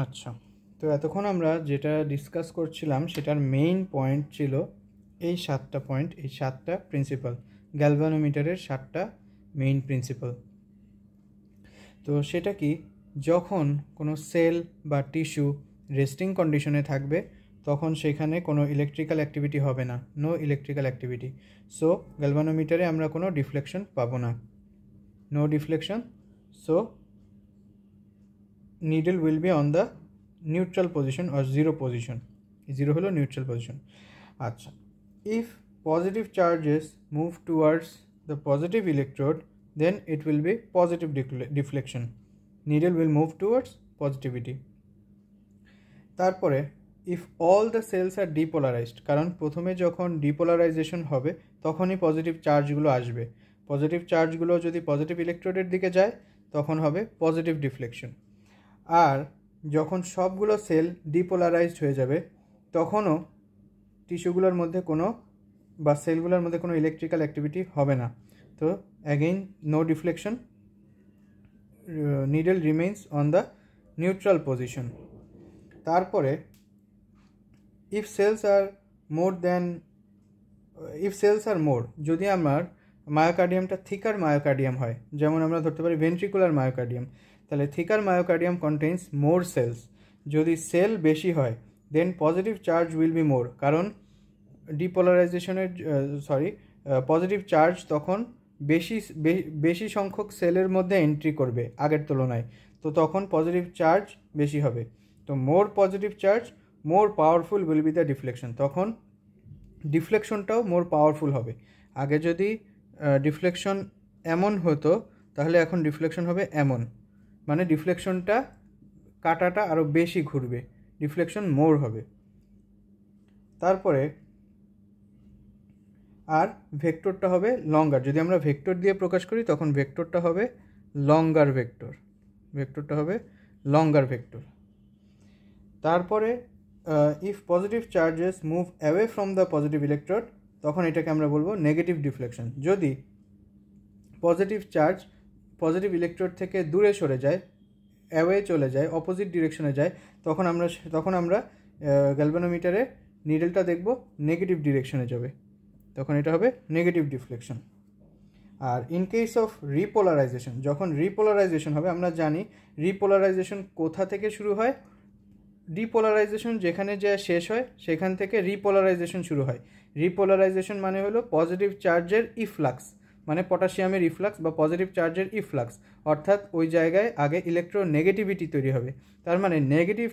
আচ্ছা, তো এতক্ষণ আমরা যেটা ডিসকাস করছিলাম সেটার মেইন পয়েন্ট ছিল এই 7টা পয়েন্ট, এই 7টা প্রিন্সিপাল, গ্যালভানোমিটারের 7টা মেইন প্রিন্সিপাল। তো সেটা কি, যখন কোনো সেল বা টিস্যু রেস্টিং কন্ডিশনে থাকবে তখন সেখানে কোনো ইলেকট্রিক্যাল অ্যাক্টিভিটি হবে না, নো ইলেকট্রিক্যাল অ্যাক্টিভিটি। সো গ্যালভানোমিটারে আমরা কোনো ডিফ্লেকশন পাবো না, no deflection. So needle will be on the neutral position or zero position. Zero হলো neutral position. আচ্ছা, if positive charges move towards the positive electrode, then it will be positive deflection. Needle will move towards positivity. তারপরে if all the cells are depolarized, কারণ প্রথমে যখন depolarisation হবে তখনই positive চার্জগুলো আসবে, positive চার্জগুলো যদি পজিটিভ ইলেকট্রোডের দিকে যায় তখন হবে পজিটিভ ডিফ্লেকশন। আর যখন সবগুলো সেল ডিপোলারাইজড হয়ে যাবে তখনও টিস্যুগুলোর মধ্যে কোনো বা সেলগুলোর মধ্যে কোনো ইলেকট্রিক্যাল অ্যাক্টিভিটি হবে না। তো again no deflection, needle remains on the neutral position. তারপরে ইফ সেলস আর মোর, যদি আমার মায়োকার্ডিয়ামটা থিকার মায়োকার্ডিয়াম হয়, যেমন আমরা ধরতে পারি ভেন্ট্রিকুলার মায়োকার্ডিয়াম, তাহলে thicker myocardium contains more cells. যদি সেল বেশি হয় then positive charge will be more, কারণ ডিপোলারাইজেশনের পজিটিভ চার্জ তখন বেশি সংখ্যক সেলের মধ্যে এন্ট্রি করবে আগের তুলনায়, তো তখন পজিটিভ চার্জ বেশি হবে। তো more positive charge more powerful will be the deflection, তখন ডিফ্লেকশনটাও মোর পাওয়ারফুল হবে। আগে যদি ডিফ্লেকশন এমন হতো তাহলে এখন ডিফ্লেকশন হবে এমন, মানে ডিফ্লেকশনটা কাটাটা আরও বেশি ঘুরবে, ডিফ্লেকশন মোর হবে। তারপরে আর ভেক্টরটা হবে লঙ্গার, যদি আমরা ভেক্টর দিয়ে প্রকাশ করি তখন ভেক্টরটা হবে লঙ্গার ভেক্টর, ভেক্টরটা হবে লঙ্গার ভেক্টর। তারপরে if positive charges move away from the positive electrode, তখন এটাকে আমরা বলবো নেগেটিভ ডিফ্লেকশন। যদি পজিটিভ চার্জ পজিটিভ ইলেকট্রোড থেকে দূরে সরে যায়, অ্যাওয়ে চলে যায়, অপোজিট ডিরেকশনে যায়, তখন আমরা গ্যালভানোমিটারে নিডলটা দেখব নেগেটিভ ডিরেকশনে যাবে, তখন এটা হবে নেগেটিভ ডিফ্লেকশন। আর ইন কেস অফ রিপোলারাইজেশন, যখন রিপোলারাইজেশন হবে, আমরা জানি রিপোলারাইজেশন কোথা থেকে শুরু হয়, ডিপোলারাইজেশন যেখানে যা শেষ হয় সেখান থেকে রিপোলারাইজেশন শুরু হয়। রিপোলারাইজেশন মানে হলো পজিটিভ চার্জের ইফ্লাক্স, মানে পটাশিয়ামের ইফ্লাক্স বা পজিটিভ চার্জের ইফ্লাক্স, অর্থাৎ ওই জায়গায় আগে ইলেকট্রোনেগেটিভিটি তৈরি হবে। তার মানে নেগেটিভ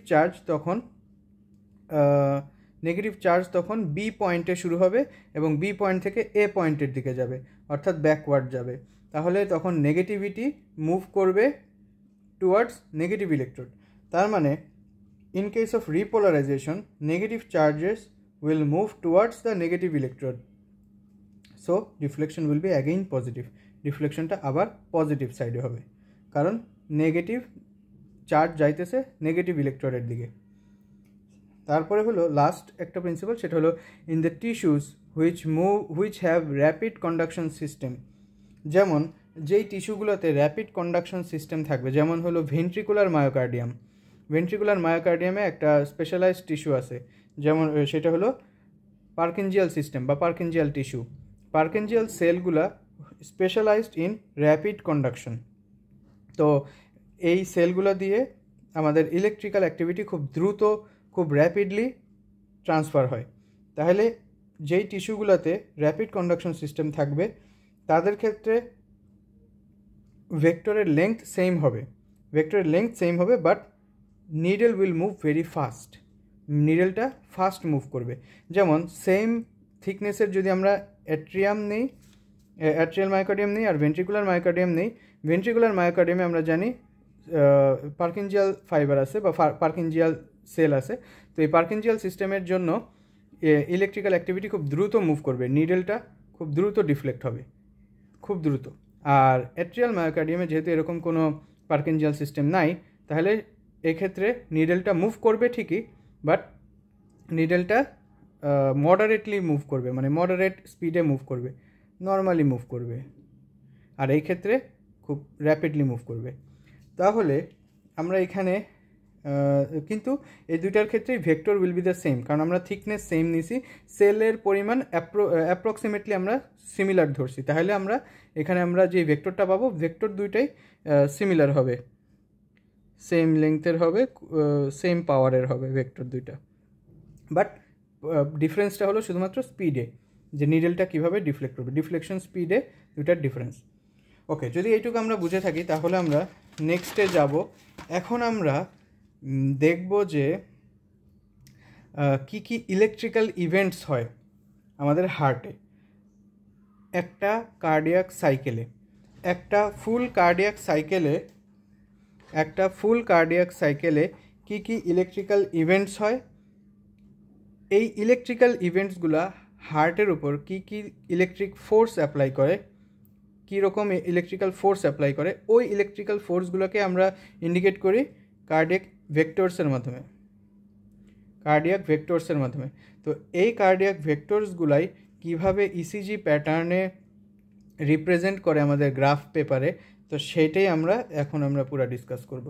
চার্জ তখন বি পয়েন্টে শুরু হবে এবং বি পয়েন্ট থেকে এ পয়েন্টের দিকে যাবে, অর্থাৎ ব্যাকওয়ার্ড যাবে। তাহলে তখন নেগেটিভিটি মুভ করবে টুয়ার্ডস নেগেটিভ ইলেকট্রোড। তার মানে in case of repolarization, negative charges will move towards the negative electrode, so deflection will be again positive, ডিফ্লেকশনটা আবার পজিটিভ সাইডে হবে, কারণ নেগেটিভ চার্জ যাইতেছে নেগেটিভ ইলেকট্রোডের দিকে। তারপরে হলো লাস্ট একটা প্রিন্সিপাল, সেটা হলো in the tissues which have rapid conduction system, যেমন যেই টিস্যুগুলোতে র্যাপিড কন্ডাকশন সিস্টেম থাকবে, যেমন হলো ভেন্ট্রিকুলার মায়োকার্ডিয়াম। ভেন্ট্রিকুলার মায়োকার্ডিয়ামে একটা স্পেশালাইজড টিস্যু আছে, যেমন সেটা হলো পার্কিনজিয়াল সিস্টেম বা পার্কিনজিয়াল টিস্যু। পার্কিনজিয়াল সেলগুলা স্পেশালাইজড ইন র্যাপিড কন্ডাকশন। তো এই সেলগুলো দিয়ে আমাদের ইলেকট্রিক্যাল অ্যাক্টিভিটি খুব দ্রুত, খুব র্যাপিডলি ট্রান্সফার হয়। তাহলে যেই টিস্যুগুলোতে র্যাপিড কন্ডাকশন সিস্টেম থাকবে তাদের ক্ষেত্রে ভেক্টরের লেংথ সেম হবে, but needle will move very fast, নিডলটা ফাস্ট মুভ করবে। যেমন সেম থিকনেসের যদি আমরা অ্যাট্রিয়াল মায়োকার্ডিয়াম নেই আর ভেন্ট্রিকুলার মায়োকার্ডিয়াম নেই, ভেন্ট্রিকুলার মায়োকার্ডিয়ামে আমরা জানি পার্কিনজিয়াল ফাইবার আছে বা পার্কিনজিয়াল সেল আছে। তো এই পার্কিনজিয়াল সিস্টেমের জন্য ইলেকট্রিক্যাল অ্যাক্টিভিটি খুব দ্রুত মুভ করবে, নিডলটা খুব দ্রুত ডিফ্লেক্ট হবে, খুব দ্রুত। আর অ্যাট্রিয়াল মায়োকার্ডিয়ামে যেহেতু এরকম কোনো পার্কিনজিয়াল সিস্টেম নাই, তাহলে এক্ষেত্রে নিডলটা মুভ করবে ঠিকই, বাট নিডলটা মডারেটলি মুভ করবে, মানে মডারেট স্পিডে মুভ করবে, নর্মালি মুভ করবে, আর এই ক্ষেত্রে খুব র্যাপিডলি মুভ করবে। তাহলে আমরা এখানে কিন্তু এই দুইটার ক্ষেত্রেই vector will be the same, কারণ আমরা থিকনেস সেম নিছি, সেলের পরিমাণ অ্যাপ্রক্সিমেটলি আমরা সিমিলার ধরছি। তাহলে আমরা এখানে আমরা যে ভেক্টরটা পাবো, ভেক্টর দুইটাই সিমিলার হবে, সেম লেংথের হবে, সেম পাওয়ারের হবে ভেক্টর দুইটা। বাট ডিফারেন্সটা হলো শুধুমাত্র স্পিডে, যে নিডেলটা কীভাবে ডিফ্লেক্ট করবে, ডিফ্লেকশন স্পিডে দুইটার ডিফারেন্স। ওকে, যদি এইটুকু আমরা বুঝে থাকি তাহলে আমরা নেক্সটে যাব। এখন আমরা দেখব যে কি কি ইলেকট্রিক্যাল ইভেন্টস হয় আমাদের হার্টে একটা কার্ডিয়াক সাইকেলে। একটা ফুল কার্ডিয়াক সাইকেলে কি কি ইলেকট্রিক্যাল ইভেন্টস হয়, এই ইলেকট্রিক্যাল ইভেন্টসগুলো হার্টের উপর কি কি ইলেকট্রিক ফোর্স অ্যাপ্লাই করে, কী রকম ইলেকট্রিক্যাল ফোর্স অ্যাপ্লাই করে, ওই ইলেকট্রিক্যাল ফোর্সগুলোকে আমরা ইন্ডিকেট করি কার্ডিয়াক ভেক্টরসের মাধ্যমে। তো এই কার্ডিয়াক ভেক্টরসগুলাই কীভাবে ইসিজি প্যাটার্নে রিপ্রেজেন্ট করে আমাদের গ্রাফ পেপারে, তো সেটাই এখন আমরা পুরো ডিসকাস করব।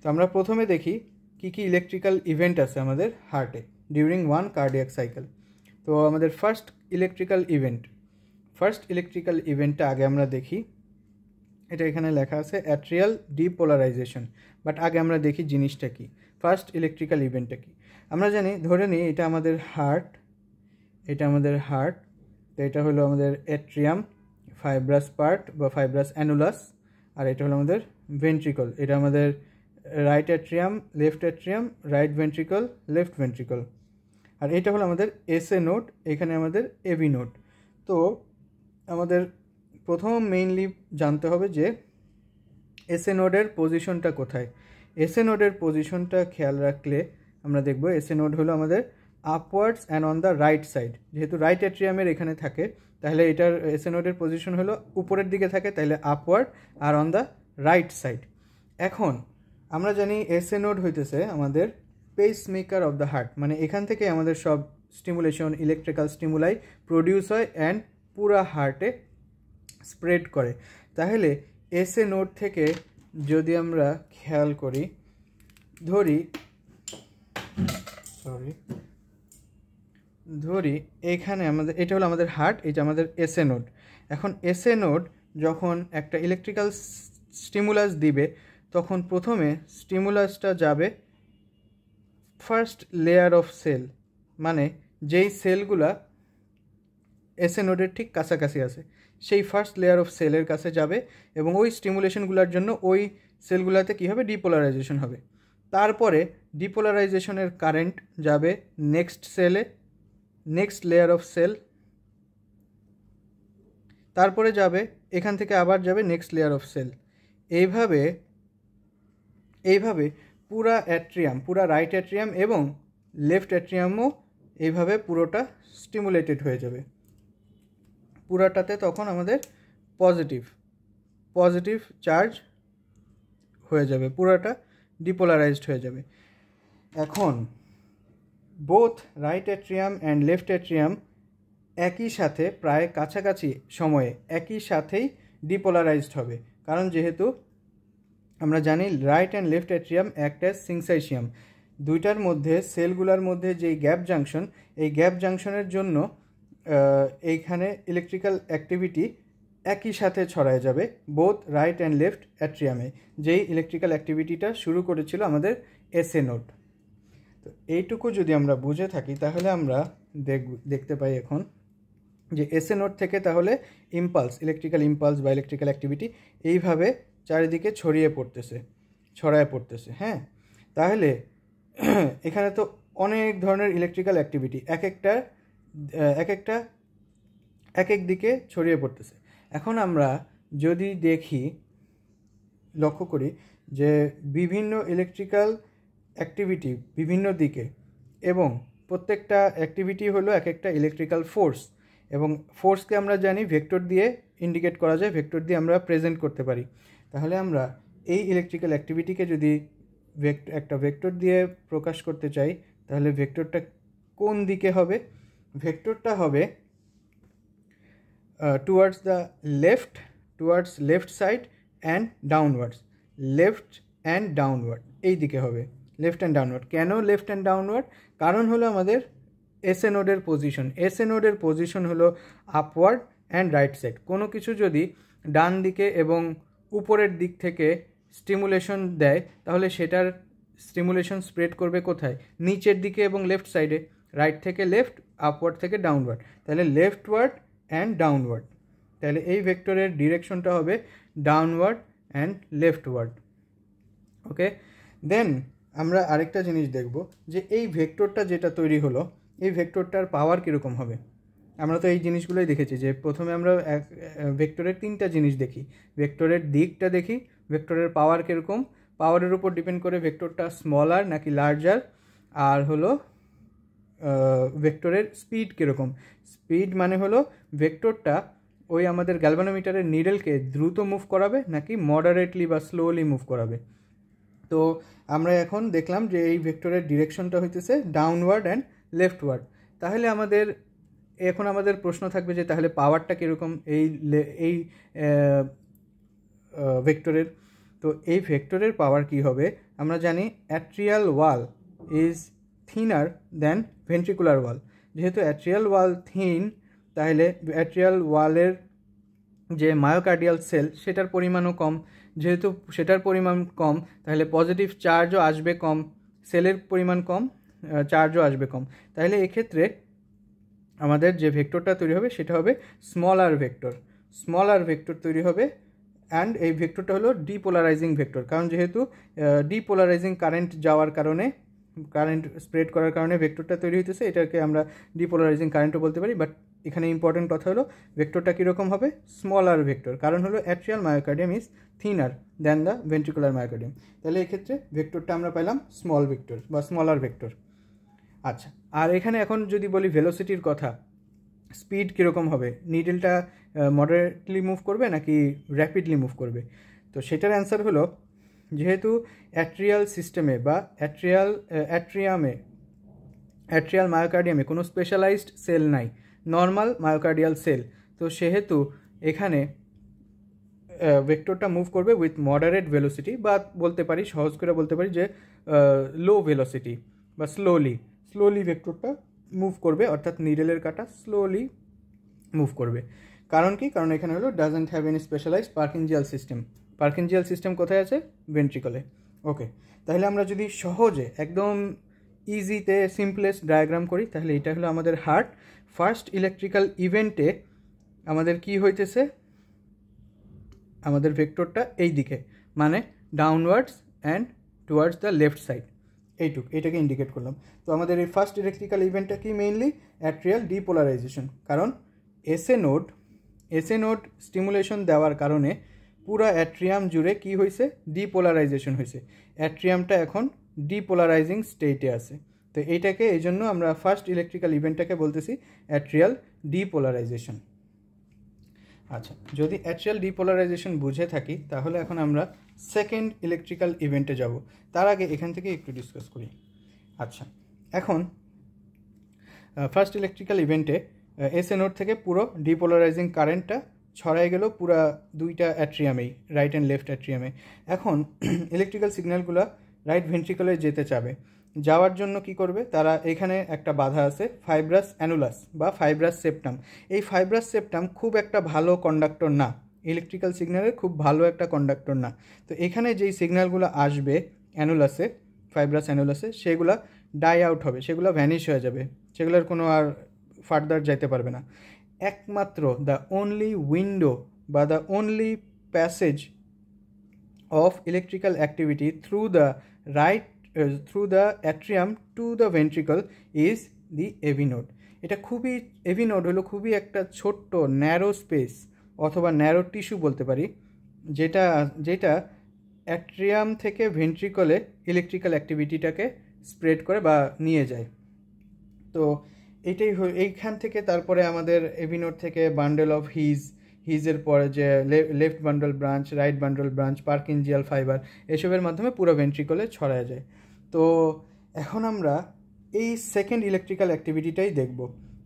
তো আমরা প্রথমে দেখি কি কি ইলেকট্রিক্যাল ইভেন্ট আছে আমাদের হার্টে ডিউরিং ওয়ান কার্ডিয়াক সাইকেল। তো আমাদের ফার্স্ট ইলেকট্রিক্যাল ইভেন্টটা আগে আমরা দেখি। এটা এখানে লেখা আছে অ্যাট্রিয়াল ডিপোলারাইজেশন, বাট আগে আমরা দেখি জিনিসটা কি, ফার্স্ট ইলেকট্রিক্যাল ইভেন্টটা কি। আমরা জানি, ধরে নিই এটা আমাদের হার্ট, তো এটা হলো আমাদের অ্যাট্রিয়াম, ফাইব্রাস পার্ট বা ফাইব্রাস অ্যানুলাস, আর এটা হলো আমাদের ভেন্ট্রিকল। এটা আমাদের right atrium, left atrium, right ventricle, left ventricle, আর এটা হলো আমাদের এসএ নোড, এখানে আমাদের এবি নোড। তো আমাদের প্রথম মেইনলি জানতে হবে যে এসএ নোডের পজিশনটা কোথায়। এসএ নোডের পজিশনটা খেয়াল রাখলে আমরা দেখব এসএ নোড হলো আমাদের upwards and on the right side. যেহেতু রাইট অ্যাট্রিয়ামের এখানে থাকে, তাহলে এটার এসএ নোডের পজিশন হলো উপরের দিকে থাকে, তাহলে আপওয়ার্ড আর অন দ্য রাইট সাইড। এখন আমরা জানি এসএ নোড হইতেছে আমাদের pacemaker of the heart, মানে এখান থেকে আমাদের সব স্টিমুলেশন, ইলেকট্রিক্যাল স্টিমুলাই প্রডিউস হয় অ্যান্ড পুরা হার্টে স্প্রেড করে। তাহলে এসএ নোড থেকে যদি আমরা খেয়াল করি, ধরি এখানে আমাদের এটা হলো আমাদের হার্ট, এটা আমাদের এসএ নোড। এখন এসএ নোড যখন একটা ইলেকট্রিক্যাল স্টিমুলাস দিবে, তখন প্রথমে স্টিমুলাসটা যাবে ফার্স্ট লেয়ার অফ সেল, মানে যেই সেলগুলা এসএ নোডের ঠিক কাছাকাছি আছে, সেই ফার্স্ট লেয়ার অফ সেলের কাছে যাবে, এবং ওই স্টিমুলেশনগুলোর জন্য ওই সেলগুলোতে কী হবে, ডিপোলারাইজেশন হবে। তারপরে ডিপোলারাইজেশনের কারেন্ট যাবে নেক্সট সেলে, নেক্সট লেয়ার অফ সেল, তারপরে যাবে এখান থেকে আবার যাবে নেক্সট লেয়ার অফ সেল। এইভাবে পুরা অ্যাট্রিয়াম, পুরা রাইট অ্যাট্রিয়াম এবং লেফট অ্যাট্রিয়ামও এইভাবে পুরোটা স্টিমুলেটেড হয়ে যাবে। পুরাটাতে তখন আমাদের পজিটিভ চার্জ হয়ে যাবে, পুরাটা ডিপোলারাইজড হয়ে যাবে। এখন both right atrium and left atrium একই সাথে, প্রায় কাছাকাছি সময়ে একই সাথেই ডিপোলারাইজড হবে, কারণ যেহেতু আমরা জানি right and left atrium act as syncytium, দুইটার মধ্যে সেলগুলোর মধ্যে যেই গ্যাপ জাংশন, এই গ্যাপ জাংশনের জন্য এইখানে ইলেকট্রিক্যাল অ্যাক্টিভিটি একই সাথে ছড়ায় যাবে বোথ রাইট অ্যান্ড লেফট অ্যাট্রিয়ামে, যেই ইলেকট্রিক্যাল অ্যাক্টিভিটিটা শুরু করেছিল আমাদের এসএ নোড। তো এইটুকু যদি আমরা বুঝে থাকি তাহলে আমরা দেখতে পাই এখন যে এসএ নোড থেকে তাহলে ইলেকট্রিক্যাল ইম্পালস বা ইলেকট্রিক্যাল অ্যাক্টিভিটি এইভাবে চারিদিকে ছড়ায় পড়তেছে। হ্যাঁ, তাহলে এখানে তো অনেক ধরনের ইলেকট্রিক্যাল অ্যাক্টিভিটি এক এক দিকে ছড়িয়ে পড়তেছে। এখন আমরা যদি লক্ষ্য করি যে বিভিন্ন ইলেকট্রিক্যাল অ্যাক্টিভিটি বিভিন্ন দিকে, এবং প্রত্যেকটা অ্যাক্টিভিটি হলো এক একটা ইলেকট্রিক্যাল ফোর্স, এবং ফোর্সকে আমরা জানি ভেক্টর দিয়ে ইন্ডিকেট করা যায়, ভেক্টর দিয়ে আমরা প্রেজেন্ট করতে পারি। তাহলে আমরা এই ইলেকট্রিক্যাল অ্যাক্টিভিটিকে যদি একটা ভেক্টর দিয়ে প্রকাশ করতে চাই, তাহলে ভেক্টরটা কোন দিকে হবে? ভেক্টরটা হবে towards left side and downwards, left and downward, এই দিকে হবে। Left and downward. কেন লেফট অ্যান্ড ডাউনওয়ার্ড? কারণ হলো আমাদের এসএ নোডের পজিশন। এসএ নোডের পজিশন হলো আপওয়ার্ড অ্যান্ড রাইট সাইড। কোনো কিছু যদি ডান দিকে এবং উপরের দিক থেকে স্টিমুলেশন দেয় তাহলে সেটার স্টিমুলেশন স্প্রেড করবে কোথায়? নিচের দিকে এবং লেফট সাইডে। রাইট থেকে লেফট, আপওয়ার্ড থেকে ডাউনওয়ার্ড। তাহলে লেফটওয়ার্ড অ্যান্ড ডাউনওয়ার্ড। তাহলে এই ভেক্টরের ডিরেকশনটা হবে ডাউনওয়ার্ড অ্যান্ড লেফটওয়ার্ড। ওকে, দেন আমরা আরেকটা জিনিস দেখব যে এই ভেক্টরটা যেটা তৈরি হলো, এই ভেক্টরটার পাওয়ার কীরকম হবে। আমরা তো এই জিনিসগুলোই দেখেছি যে প্রথমে আমরা ভেক্টরের তিনটা জিনিস দেখি, ভেক্টরের দিকটা দেখি, ভেক্টরের পাওয়ার কীরকম, পাওয়ারের উপর ডিপেন্ড করে ভেক্টরটা স্মলার নাকি লার্জার, আর হলো ভেক্টরের স্পিড কীরকম। স্পিড মানে হলো ভেক্টরটা ওই আমাদের গ্যালভানোমিটারের নিডেলকে দ্রুত মুভ করাবে নাকি মডারেটলি বা স্লোলি মুভ করাবে। তো আমরা এখন দেখলাম যে এই ভেক্টরের ডিরেকশনটা হইতেছে ডাউনওয়ার্ড অ্যান্ড লেফটওয়ার্ড। তাহলে আমাদের প্রশ্ন থাকবে যে তাহলে পাওয়ারটা কীরকম এই ভেক্টরের। তো এই ভেক্টরের পাওয়ার কি হবে? আমরা জানি atrial wall is thinner than ventricular wall. যেহেতু অ্যাট্রিয়াল ওয়াল থিন, তাহলে অ্যাট্রিয়াল ওয়ালের যে মায়োকার্ডিয়াল সেল সেটার পরিমাণও কম। যেহেতু সেটার পরিমাণ কম, তাহলে পজিটিভ চার্জও আসবে কম, সেলের পরিমাণ কম, চার্জও আসবে কম। তাহলে এক্ষেত্রে আমাদের যে ভেক্টরটা তৈরি হবে সেটা হবে স্মলার ভেক্টর তৈরি হবে। অ্যান্ড এই ভেক্টরটা হলো ডিপোলারাইজিং ভেক্টর, কারণ যেহেতু ডিপোলারাইজিং কারেন্ট যাওয়ার কারণে, কারেন্ট স্প্রেড করার কারণে ভেক্টরটা তৈরি হইতেছে। এটাকে আমরা ডিপোলারাইজিং কারেন্টও বলতে পারি, বাট এখানে ইম্পর্টেন্ট কথা হলো ভেক্টরটা কীরকম হবে? স্মলার ভেক্টর, কারণ হলো atrial myocardium is thinner than the ventricular myocardium. তাহলে এক্ষেত্রে ভেক্টরটা আমরা পেলাম স্মল ভেক্টর বা স্মলার ভেক্টর। আচ্ছা, আর এখানে এখন যদি বলি ভেলোসিটির কথা, স্পিড কীরকম হবে? নিডেলটা মডারেটলি মুভ করবে নাকি র্যাপিডলি মুভ করবে? তো সেটার অ্যান্সার হলো, যেহেতু অ্যাট্রিয়াল সিস্টেমে বা অ্যাট্রিয়াল মায়োকার্ডিয়ামে কোনো স্পেশালাইজড সেল নাই, নর্মাল মায়োকার্ডিয়াল সেল, তো সেহেতু এখানে ভেক্টরটা মুভ করবে উইথ মডারেট ভেলোসিটি, বা বলতে পারি, সহজ করে বলতে পারি যে লো ভেলোসিটি বা স্লোলি ভেক্টরটা মুভ করবে, অর্থাৎ নিডেলের কাটা স্লোলি মুভ করবে। কারণ কি? কারণ এখানে হলো doesn't have any specialised Purkinje system কোথায় আছে? ভেন্ট্রিকলে। ওকে, তাহলে আমরা যদি সহজে একদম ইজিতে সিম্পলেস্ট ডায়াগ্রাম করি, তাহলে এটা হলো আমাদের হার্ট। ফার্স্ট ইলেকট্রিক্যাল ইভেন্টে আমাদের কি হইতেছে? আমাদের ভেক্টরটা এই দিকে, মানে downwards and towards the left side, এটাকে ইন্ডিকেট করলাম। তো আমাদের এই ফার্স্ট ইলেকট্রিক্যাল ইভেন্টটা কি? Mainly atrial depolarisation. কারণ এসএ নোড স্টিমুলেশন দেওয়ার কারণে পুরো অ্যাট্রিয়াম জুড়ে কি হয়েছে? ডিপোলারাইজেশন হয়েছে। অ্যাট্রিয়ামটা এখন ডিপোলারাইজিং স্টেটে আছে। তো এইটাকে, এই জন্য আমরা ফার্স্ট ইলেকট্রিক্যাল ইভেন্টটাকে বলতেছি অ্যাট্রিয়াল ডিপোলারাইজেশন। আচ্ছা, যদি অ্যাট্রিয়াল ডিপোলারাইজেশন বুঝে থাকি, তাহলে এখন আমরা সেকেন্ড ইলেকট্রিক্যাল ইভেন্টে যাব। তার আগে এখান থেকে একটু ডিসকাস করি। আচ্ছা, এখন ফার্স্ট ইলেকট্রিক্যাল ইভেন্টে এসএ নোড থেকে পুরো ডিপোলারাইজিং কারেন্টটা ছড়াই গেল পুরা দুইটা অ্যাট্রিয়ামেই, রাইট অ্যান্ড লেফট অ্যাট্রিয়ামে। এখন ইলেকট্রিক্যাল সিগন্যালগুলো রাইট ভেন্ট্রিকলে যেতে চাবে। যাওয়ার জন্য কি করবে তারা? এখানে একটা বাধা আছে, ফাইব্রাস অ্যানুলাস বা ফাইব্রাস সেপ্টাম। এই ফাইব্রাস সেপ্টাম খুব একটা ভালো কন্ডাক্টর না, ইলেকট্রিক্যাল সিগন্যালের খুব ভালো একটা কন্ডাক্টর না। তো এখানে যেই সিগন্যালগুলো আসবে অ্যানুলাসে, ফাইব্রাস অ্যানুলাসে, সেগুলো ডাই আউট হবে, সেগুলো ভ্যানিশ হয়ে যাবে, সেগুলোর কোনো আর ফার্দার যাইতে পারবে না। একমাত্র দ্য অনলি উইন্ডো বা the only passage of electrical activity through the atrium to the ventricle is the AV node. এটা এভি নোড হলো খুবই একটা ছোট্ট ন্যারো স্পেস অথবা ন্যারো টিস্যু বলতে পারি, যেটা অ্যাট্রিয়াম থেকে ভেন্ট্রিকলে ইলেকট্রিক্যাল অ্যাক্টিভিটিটাকে স্প্রেড করে বা নিয়ে যায়। তো এইখান থেকে তারপরে আমাদের এভি নোড থেকে বান্ডেল অফ হিজের পরে যে left bundle branch, right bundle branch, Purkinje fibre, এসবের মাধ্যমে পুরো ভেন্ট্রিকলে ছড়ায় যায়। তো এখন আমরা এই সেকেন্ড ইলেকট্রিক্যাল অ্যাক্টিভিটিটাই দেখব,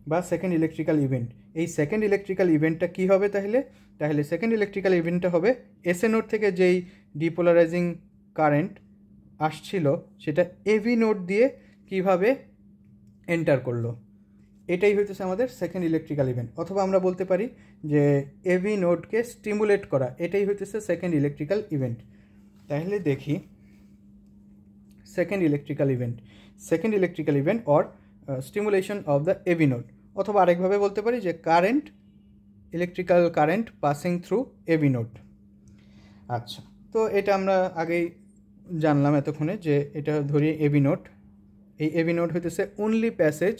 বা সেকেন্ড ইলেকট্রিক্যাল ইভেন্ট। এই সেকেন্ড ইলেকট্রিক্যাল ইভেন্টটা কী হবে তাহলে সেকেন্ড ইলেকট্রিক্যাল ইভেন্টটা হবে এসএ নোড থেকে যেই ডিপোলারাইজিং কারেন্ট আসছিল সেটা এভি নোড দিয়ে কিভাবে এন্টার করলো, এটাই হইতেছে আমাদের সেকেন্ড ইলেকট্রিক্যাল ইভেন্ট। অথবা আমরা বলতে পারি যে এভি নোডকে স্টিমুলেট করা, এটাই হইতেছে সেকেন্ড ইলেকট্রিক্যাল ইভেন্ট। তাহলে দেখি second electrical event or stimulation of the AV node, অথবা আরেকভাবে বলতে পারি যে electrical current passing through AV node. আচ্ছা, তো এটা আমরা আগেই জানলাম এতক্ষণে যে এটা ধরি এভি নোড। এই এভি নোড হইতেছে only passage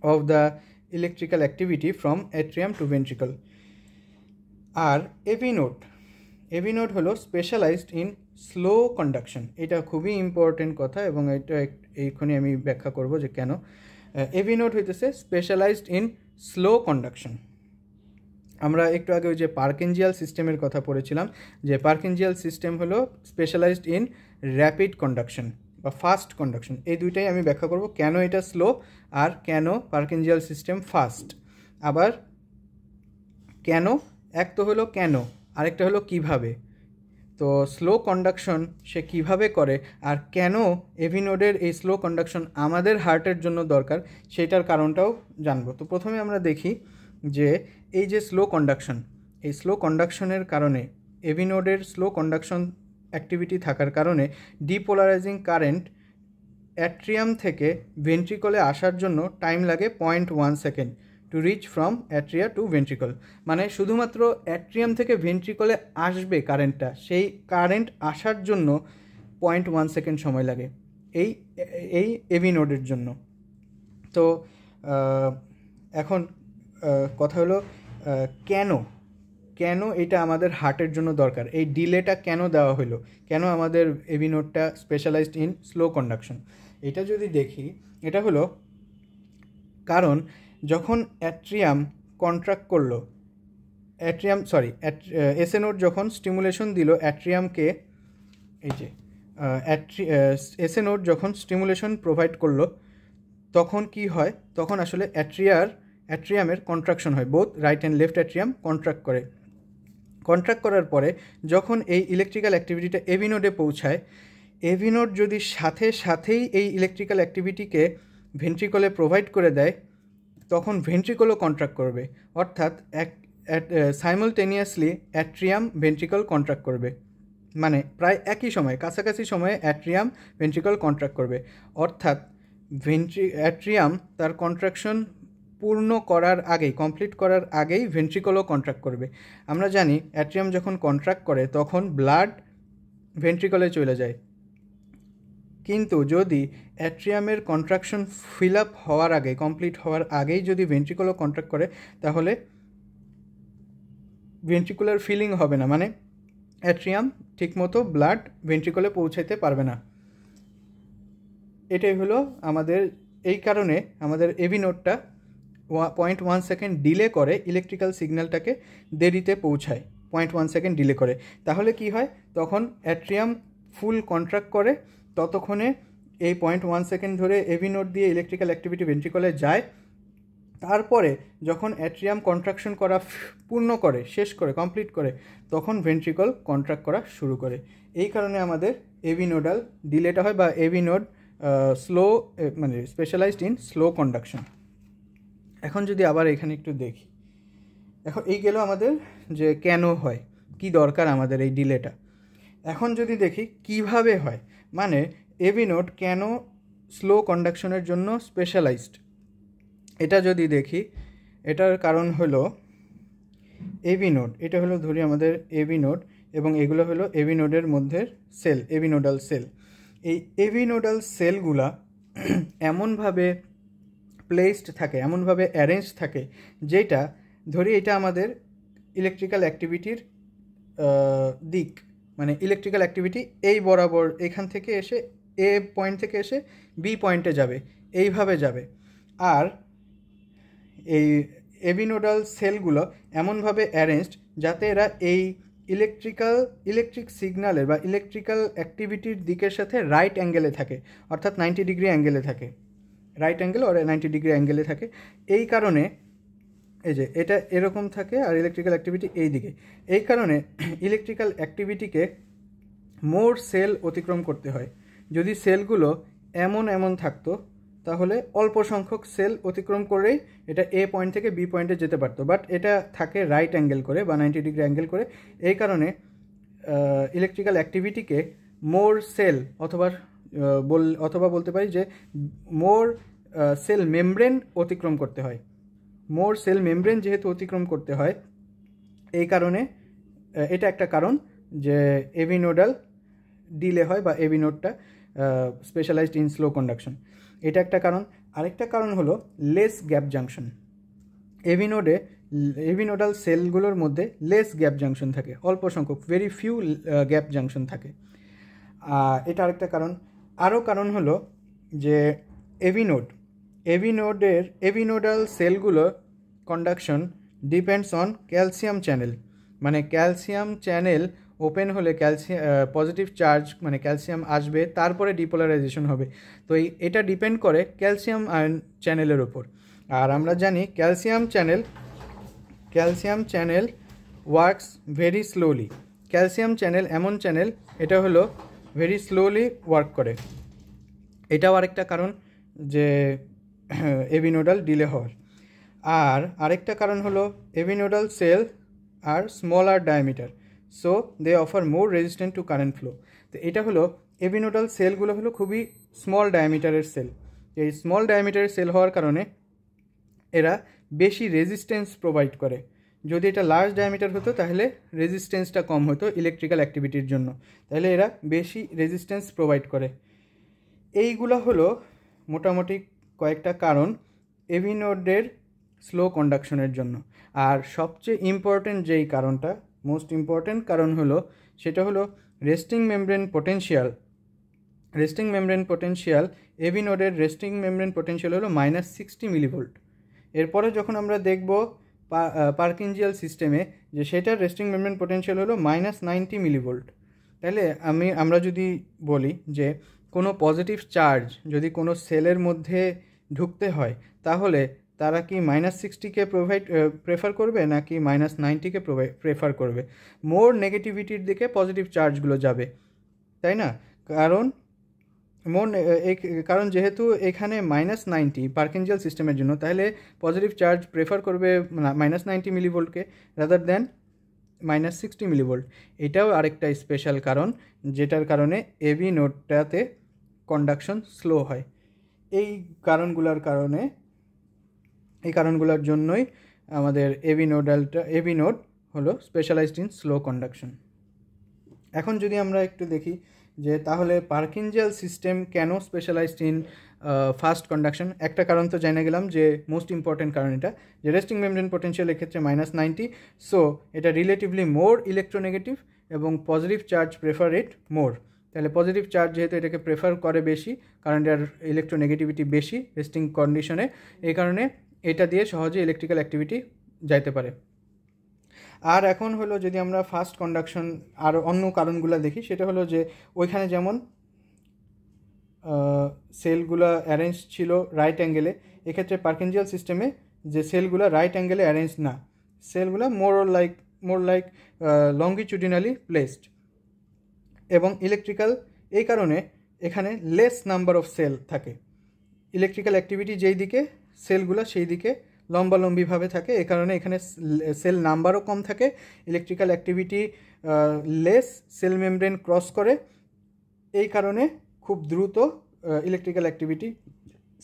of the electrical activity from atrium to ventricle। আর AV node হলো স্পেশালাইজড ইন স্লো কন্ডাকশন। এটা খুবই ইম্পর্টেন্ট কথা এবং এটা এইখানে আমি ব্যাখ্যা করব যে কেন। AV node হইতেছে স্পেশালাইজড ইন স্লো কন্ডাকশন। আমরা একটু আগে ওই যে পার্কিনজিয়াল সিস্টেমের কথা পড়েছিলাম, যে পার্কিনজিয়াল সিস্টেম হলো স্পেশালাইজড ইন র্যাপিড কন্ডাকশন বা ফাস্ট কন্ডাকশন। এই দুইটাই আমি ব্যাখ্যা করব কেন এটা স্লো আর কেন পার্কিনজিয়াল সিস্টেম ফাস্ট। আবার কেন, এক তো হলো কেন, আরেকটা হলো কিভাবে। তো স্লো কন্ডাকশন সে কিভাবে করে আর কেন এভি নোডের এই স্লো কন্ডাকশন আমাদের হার্টের জন্য দরকার, সেটার কারণটাও জানবো। তো প্রথমে আমরা দেখি যে এই যে স্লো কন্ডাকশন, এই স্লো কন্ডাকশনের কারণে এভি নোডের স্লো কন্ডাকশন অ্যাক্টিভিটি থাকার কারণে ডিপোলারাইজিং কারেন্ট অ্যাট্রিয়াম থেকে ভেন্ট্রিকলে আসার জন্য টাইম লাগে 0.1 second to reach from atria to ventricle. মানে শুধুমাত্র অ্যাট্রিয়াম থেকে ভেন্ট্রিকলে আসবে কারেন্টটা, সেই কারেন্ট আসার জন্য 0.1 সেকেন্ড সময় লাগে এই এভি নোডের জন্য। তো এখন কথা হলো কেন এটা আমাদের হার্টের জন্য দরকার, এই ডিলেটা কেন দেওয়া হলো, কেন আমাদের এভি নোডটা স্পেশালাইজড ইন স্লো কন্ডাকশন। এটা যদি দেখি, এটা হলো কারণ যখন অ্যাট্রিয়াম কন্ট্রাক্ট করলো, এসএ নোড যখন স্টিমুলেশন দিল অ্যাট্রিয়ামকে, এই যে এসএ নোড যখন স্টিমুলেশন প্রোভাইড করলো, তখন কি হয়, তখন আসলে অ্যাট্রিয়ামের কন্ট্রাকশন হয়, both right and left atrium contract করার পরে যখন এই ইলেকট্রিক্যাল অ্যাক্টিভিটিটা এভি নোডে পৌঁছায়, এভি নোড যদি সাথেই এই ইলেকট্রিক্যাল অ্যাক্টিভিটিকে ভেন্ট্রিকলে প্রোভাইড করে দেয়, তখন ভেন্ট্রিকলও কন্ট্রাক্ট করবে, অর্থাৎ সাইমালটেনিয়াসলি অ্যাট্রিয়াম ভেন্ট্রিকল কন্ট্রাক্ট করবে। মানে প্রায় একই সময়ে, কাছাকাছি সময়ে অ্যাট্রিয়াম ভেন্ট্রিকল কন্ট্রাক্ট করবে, অর্থাৎ অ্যাট্রিয়াম তার কন্ট্রাকশন কমপ্লিট করার আগেই ভেন্ট্রিকলও কন্ট্রাক্ট করবে। আমরা জানি অ্যাট্রিয়াম যখন কন্ট্রাক্ট করে তখন ব্লাড ভেন্ট্রিকলে চলে যায়, কিন্তু যদি অ্যাট্রিয়ামের কন্ট্রাকশন কমপ্লিট হওয়ার আগেই যদি ভেন্ট্রিকলও কন্ট্রাক্ট করে, তাহলে ভেন্ট্রিকুলার ফিলিং হবে না, মানে অ্যাট্রিয়াম ঠিকমতো ব্লাড ভেন্ট্রিকলে পৌঁছাইতে পারবে না। এটাই হলো এই কারণে আমাদের এভি নোডটা 0.1 সেকেন্ড ডিলে করে, ইলেকট্রিক্যাল সিগন্যালটাকে দেরিতে পৌঁছায়, 0.1 সেকেন্ড ডিলে করে। তাহলে কি হয়, তখন অ্যাট্রিয়াম ফুল কন্ট্রাক্ট করে, ততক্ষণে এই 0.1 সেকেন্ড ধরে এভি নোড দিয়ে ইলেকট্রিক্যাল অ্যাক্টিভিটি ভেন্ট্রিকলে যায়। তারপরে যখন অ্যাট্রিয়াম কন্ট্রাকশন করা কমপ্লিট করে, তখন ভেন্ট্রিকল কন্ট্রাক্ট করা শুরু করে। এই কারণে আমাদের এভি নোডাল ডিলেটা হয়, বা AV node specialized in slow conduction. এখন যদি আবার এখানে একটু দেখি, এখন এই গেল আমাদের যে কেন হয়, কি দরকার আমাদের এই ডিলেটা। এখন যদি দেখি কিভাবে হয়, মানে এভি নোড কেন স্লো কন্ডাকশনের জন্য স্পেশালাইজড, এটা যদি দেখি, এটার কারণ হলো এভি নোড। এটা হলো ধরি আমাদের এভি নোড, এবং এগুলো হলো এভি নোডের মধ্যে সেল, এভি নোডাল সেল। এই এভি নোডাল সেলগুলা এমনভাবে প্লেসড থাকে, এমনভাবে অ্যারেঞ্জ থাকে, যেটা ধরি এটা আমাদের ইলেকট্রিক্যাল অ্যাক্টিভিটির দিক, মানে ইলেকট্রিক্যাল অ্যাক্টিভিটি এই বরাবর এখান থেকে এসে এ পয়েন্ট থেকে এসে বি পয়েন্টে যাবে, এইভাবে যাবে। আর এই এভি নোডাল সেলগুলো এমনভাবে অ্যারেঞ্জড যাতে এরা এই ইলেকট্রিক সিগন্যালের বা ইলেকট্রিক্যাল অ্যাক্টিভিটির দিকের সাথে রাইট অ্যাঙ্গেলে থাকে, অর্থাৎ 90 ডিগ্রি অ্যাঙ্গেলে থাকে, রাইট অ্যাঙ্গেল আর 90 ডিগ্রি অ্যাঙ্গেলে থাকে। এই কারণে এই যে এটা এরকম থাকে আর ইলেকট্রিক্যাল অ্যাক্টিভিটি এই দিকে, এই কারণে ইলেকট্রিক্যাল অ্যাক্টিভিটিকে মোর সেল অতিক্রম করতে হয়। যদি সেলগুলো এমন থাকতো তাহলে অল্প সংখ্যক সেল অতিক্রম করেই এটা এ পয়েন্ট থেকে বি পয়েন্টে যেতে পারতো, বাট এটা থাকে রাইট অ্যাঙ্গেল করে বা 90 ডিগ্রি অ্যাঙ্গেল করে। এই কারণে ইলেকট্রিক্যাল অ্যাক্টিভিটিকে মোর সেল অথবা বলতে পারি যে মোর সেল মেমব্রেন অতিক্রম করতে হয়। মোর সেল মেমব্রেন যেহেতু অতিক্রম করতে হয়, এই কারণে এটা একটা কারণ যে এভি নোডাল ডিলে হয় বা এভি নোডটা স্পেশালাইজড ইন স্লো কন্ডাকশন, এটা একটা কারণ। আরেকটা কারণ হলো less gap junction. AV nodal সেলগুলোর মধ্যে লেস গ্যাপ জাংশন থাকে, অল্প সংখ্যক, ভেরি ফিউ গ্যাপ জাংশন থাকে, এটা আরেকটা কারণ। আরও কারণ হলো যে এভি নোডাল সেলগুলোর conduction depends on calcium channel. মানে ক্যালসিয়াম চ্যানেল ওপেন হলে পজিটিভ চার্জ মানে ক্যালসিয়াম আসবে, তারপরে ডিপোলারাইজেশন হবে। তো এটা ডিপেন্ড করে ক্যালসিয়াম আয়ন চ্যানেলের ওপর। আর আমরা জানি calcium channel works very slowly. Calcium channel এমন চ্যানেল, এটা হলো ভেরি স্লোলি ওয়ার্ক করে। এটাও আরেকটা কারণ যে এভি নোডাল ডিলে হওয়ার। আর আরেকটা কারণ হলো AV nodal cell are smaller diameter, so they offer more resistant to current flow. তো এটা হলো এভি নোডাল সেলগুলো হলো খুবই স্মল ডায়ামিটারের সেল। এই স্মল ডায়ামিটারের সেল হওয়ার কারণে এরা বেশি রেজিস্ট্যান্স প্রোভাইড করে। যদি এটা লার্জ ডায়ামিটার হতো তাহলে রেজিস্ট্যান্সটা কম হতো ইলেকট্রিক্যাল অ্যাক্টিভিটির জন্য, তাহলে এরা বেশি রেজিস্ট্যান্স প্রোভাইড করে। এইগুলো হলো মোটামুটি কয়েকটা কারণ এভি নোডের স্লো কন্ডাকশনের জন্য। আর সবচেয়ে ইম্পর্টেন্ট যেই কারণটা, মোস্ট ইম্পর্টেন্ট কারণ হলো, সেটা হলো রেস্টিং মেমব্রেন পোটেনশিয়াল। এভি নোডের রেস্টিং মেমব্রেন পোটেনশিয়াল হলো -60 মিলিভোল্ট। এরপরে যখন আমরা দেখব পার্কিনজিয়াল সিস্টেমে যে সেটার রেস্টিং মেমব্রেন পোটেনশিয়াল হলো -90 মিলিভোল্ট। তাহলে আমরা যদি বলি যে কোনো পজিটিভ চার্জ যদি কোনো সেলের মধ্যে ঢুকতে হয়, তাহলে তারা কি -60কে প্রেফার করবে নাকি -90কে প্রেফার করবে? মোর নেগেটিভিটির দিকে পজিটিভ চার্জগুলো যাবে, তাই না? কারণ যেহেতু এখানে -90 পার্কিনজিয়াল সিস্টেমের জন্য, তাহলে পজিটিভ চার্জ প্রেফার করবে -90 মিলিভোল্টকে রাদার দ্যান -60 মিলিভোল্ট। এটাও আরেকটা স্পেশাল কারণ যেটার কারণে এভি নোডটাতে কন্ডাকশন স্লো হয়। এই কারণগুলোর জন্যই আমাদের এভি নোড হলো স্পেশালাইজড ইন স্লো কন্ডাকশন। এখন যদি আমরা একটু দেখি যে তাহলে পার্কিনজিয়াল সিস্টেম কেন স্পেশালাইজড ইন ফাস্ট কন্ডাকশন, একটা কারণ তো জেনে গেলাম যে মোস্ট ইম্পর্টেন্ট কারণ এটা যে রেস্টিং মেমব্রেন পোটেনশিয়াল এক্ষেত্রে -90, সো এটা রিলেটিভলি মোর ইলেকট্রোনেগেটিভ এবং পজিটিভ চার্জ প্রেফার ইট মোর। তাহলে পজিটিভ চার্জ যেহেতু এটাকে প্রেফার করে বেশি, কারণ এটার ইলেকট্রোনেগেটিভিটি বেশি রেস্টিং কন্ডিশনে, এই কারণে এটা দিয়ে সহজে ইলেকট্রিক্যাল অ্যাক্টিভিটি যাইতে পারে। আর এখন হলো যদি আমরা ফাস্ট কন্ডাকশন আর অন্য কারণগুলো দেখি, সেটা হলো যে ওইখানে যেমন সেলগুলো অ্যারেঞ্জ ছিল রাইট অ্যাঙ্গেলে, এক্ষেত্রে পার্কিনজিয়াল সিস্টেমে যে সেলগুলো রাইট অ্যাঙ্গেলে অ্যারেঞ্জ না, সেলগুলো মোর লাইক লঙ্গিচুডিনালি প্লেসড এবং ইলেকট্রিক্যাল, এই কারণে এখানে লেস নাম্বার অফ সেল থাকে। ইলেকট্রিক্যাল অ্যাক্টিভিটি যেই দিকে সেলগুলো সেই দিকে লম্বালম্বিভাবে থাকে, এই কারণে এখানে সেল নাম্বারও কম থাকে, electrical activity less, cell membrane cross করে, এই কারণে খুব দ্রুত ইলেকট্রিক্যাল অ্যাক্টিভিটি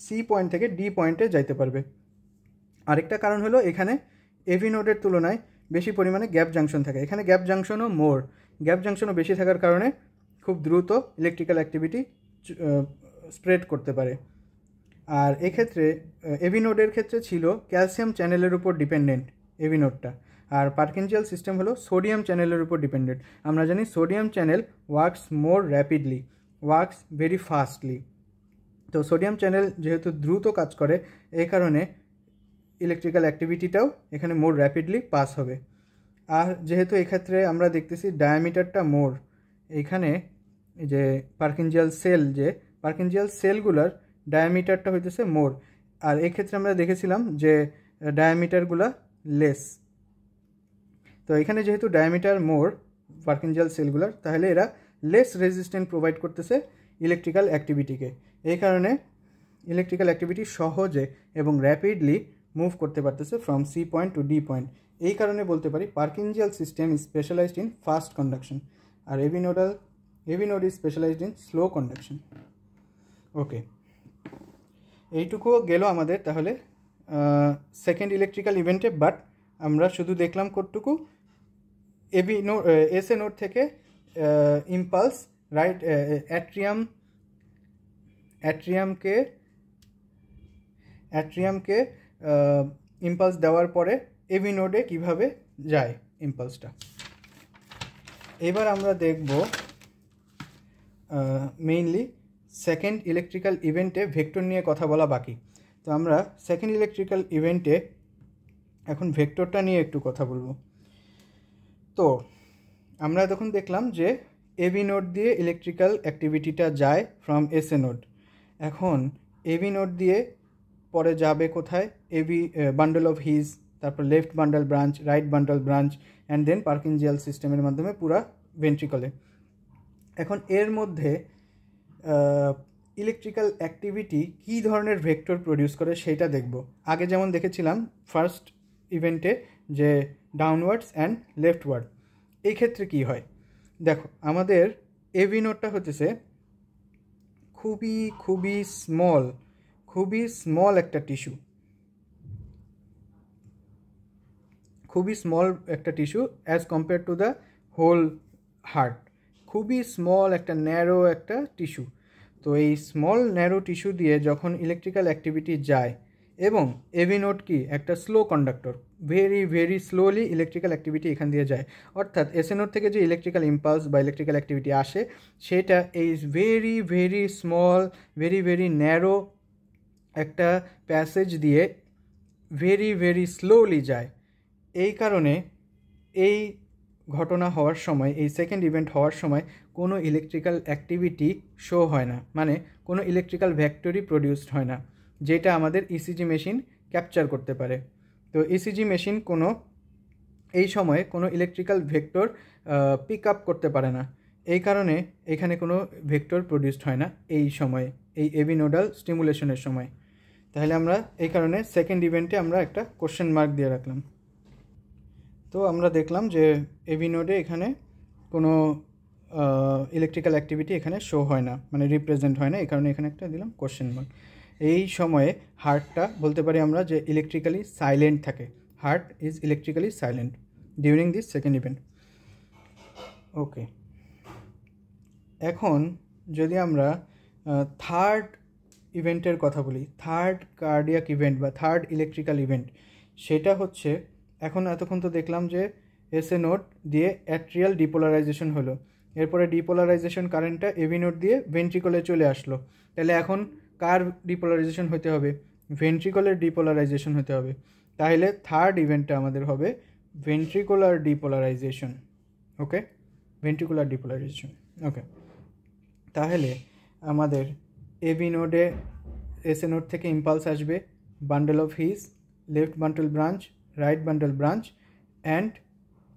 সি পয়েন্ট থেকে ডি পয়েন্টে যাইতে পারবে। আরেকটা কারণ হলো এখানে এভি নোডের তুলনায় বেশি পরিমাণে গ্যাপ জাংশন থাকে, এখানে গ্যাপ জাংশনও বেশি থাকার কারণে খুব দ্রুত ইলেকট্রিক্যাল অ্যাক্টিভিটি স্প্রেড করতে পারে। আর এক্ষেত্রে এভি নোডের ক্ষেত্রে ছিল ক্যালসিয়াম চ্যানেলের উপর ডিপেন্ডেন্ট এভি নোডটা, আর পার্কিনজিয়াল সিস্টেম হলো সোডিয়াম চ্যানেলের উপর ডিপেন্ডেন্ট। আমরা জানি সোডিয়াম চ্যানেল ওয়ার্কস মোর র্যাপিডলি, ওয়ার্কস ভেরি ফাস্টলি। তো সোডিয়াম চ্যানেল যেহেতু দ্রুত কাজ করে, এই কারণে ইলেকট্রিক্যাল অ্যাক্টিভিটিটাও এখানে মোর র্যাপিডলি পাস হবে। আর যেহেতু এক্ষেত্রে আমরা দেখতেছি ডায়ামিটারটা মোর, এইখানে যে পার্কিনজিয়াল সেলগুলোর ডায়ামিটারটা হইতেছে মোর, আর এক্ষেত্রে আমরা দেখেছিলাম যে ডায়ামিটারগুলো লেস। তো এখানে যেহেতু ডায়ামিটার মোর পার্কিনজিয়াল সেলগুলোর, তাহলে এরা লেস রেজিস্ট্যান্ট প্রোভাইড করতেছে ইলেকট্রিক্যাল অ্যাক্টিভিটিকে। এই কারণে ইলেকট্রিক্যাল অ্যাক্টিভিটি সহজে এবং র্যাপিডলি মুভ করতে পারতেছে from C point to D point. এই কারণে বলতে পারি Purkinje system is specialised in fast conduction আর AV node is specialised in slow conduction. Okay, এইটুকুও গেল আমাদের তাহলে সেকেন্ড ইলেকট্রিক্যাল ইভেন্টে। বাট আমরা শুধু দেখলাম কতটুকু, এসএ নোড থেকে ইম্পালস রাইট অ্যাট্রিয়ামকে ইম্পালস দেওয়ার পরে এভি নোডে কীভাবে যায় ইম্পালসটা। এবার আমরা দেখব মেইনলি সেকেন্ড ইলেকট্রিক্যাল ইভেন্টে ভেক্টর নিয়ে কথা বলা বাকি। তো আমরা সেকেন্ড ইলেকট্রিক্যাল ইভেন্টে এখন ভেক্টরটা নিয়ে একটু কথা বলবো। তো আমরা তখন দেখলাম যে এভি নোড দিয়ে ইলেকট্রিক্যাল অ্যাক্টিভিটিটা যায় ফ্রম এসএ নোড। এখন এভি নোড দিয়ে পরে যাবে কোথায়? এভি বান্ডেল অফ হিজ, তারপর left bundle branch, right bundle branch, and then Purkinje সিস্টেমের মাধ্যমে পুরা ভেন্ট্রিকলে। এখন এর মধ্যে ইলেকট্রিক্যাল অ্যাক্টিভিটি কী ধরনের ভেক্টর প্রডিউস করে সেটা দেখব। আগে যেমন দেখেছিলাম ফার্স্ট ইভেন্টে যে ডাউনওয়ার্ডস অ্যান্ড লেফটওয়ার্ড, এই ক্ষেত্রে কি হয় দেখো। আমাদের এভি নোডটা হতেছে খুবই স্মল একটা টিস্যু, খুবই স্মল একটা tissue as compare to the whole heart. খুবই স্মল একটা ন্যারো একটা টিস্যু। তো এই স্মল ন্যারো টিস্যু দিয়ে যখন ইলেকট্রিক্যাল অ্যাক্টিভিটি যায়, এবং এভি নোড কি একটা slow conductor, very slowly electrical activity এখান দিয়ে যায়। অর্থাৎ এসএ নোড থেকে যে ইলেকট্রিক্যাল ইম্পালস বা ইলেকট্রিক্যাল অ্যাক্টিভিটি আসে সেটা এই ভেরি স্মল ভেরি ন্যারো একটা প্যাসেজ দিয়ে ভেরি স্লোলি যায়। এই কারণে এই ঘটনা হওয়ার সময়, এই সেকেন্ড ইভেন্ট হওয়ার সময় কোনো ইলেকট্রিক্যাল অ্যাক্টিভিটি শো হয় না, মানে কোনো ইলেকট্রিক্যাল ভেক্টরই প্রডিউসড হয় না, যেটা আমাদের ইসিজি মেশিন ক্যাপচার করতে পারে। তো ইসিজি মেশিন এই সময়ে কোনো ইলেকট্রিক্যাল ভেক্টর পিক আপ করতে পারে না। এই কারণে এখানে কোনো ভেক্টর প্রডিউসড হয় না এই সময়ে, এই এভি নোডাল স্টিমুলেশনের সময়। তাহলে আমরা এই কারণে সেকেন্ড ইভেন্টে আমরা একটা কোশ্চেন মার্ক দিয়ে রাখলাম। তো আমরা দেখলাম যে এভি নোডে এখানে কোনো ইলেকট্রিক্যাল অ্যাক্টিভিটি এখানে শো হয় না, মানে রিপ্রেজেন্ট হয় না, এই কারণে এখানে একটা দিলাম কোশ্চেন মার্ক। এই সময়ে হার্টটা বলতে পারি আমরা যে ইলেকট্রিক্যালি সাইলেন্ট থাকে। Heart is electrically silent during this second event. Okay, এখন যদি আমরা থার্ড ইভেন্টের কথা বলি, থার্ড কার্ডিয়াক ইভেন্ট বা থার্ড ইলেকট্রিক্যাল ইভেন্ট, সেটা হচ্ছে এতক্ষণ তো দেখলাম যে এসএ নোড দিয়ে অ্যাট্রিয়াল ডিপোলারাইজেশন হলো, এরপরে ডিপোলারাইজেশন কারেন্টটা এভি নোড দিয়ে ভেন্ট্রিকলে চলে আসলো। তাহলে এখন কার ডিপোলারাইজেশন হতে হবে? ভেন্ট্রিকলের ডিপোলারাইজেশন হতে হবে। তাহলে থার্ড ইভেন্টটা আমাদের হবে ventricular depolarisation. Okay, ventricular depolarisation. Okay, তাহলে আমাদের এভি নোডে এসএ নোড থেকে ইম্পালস আসবে, bundle of His, left bundle branch, right bundle branch, and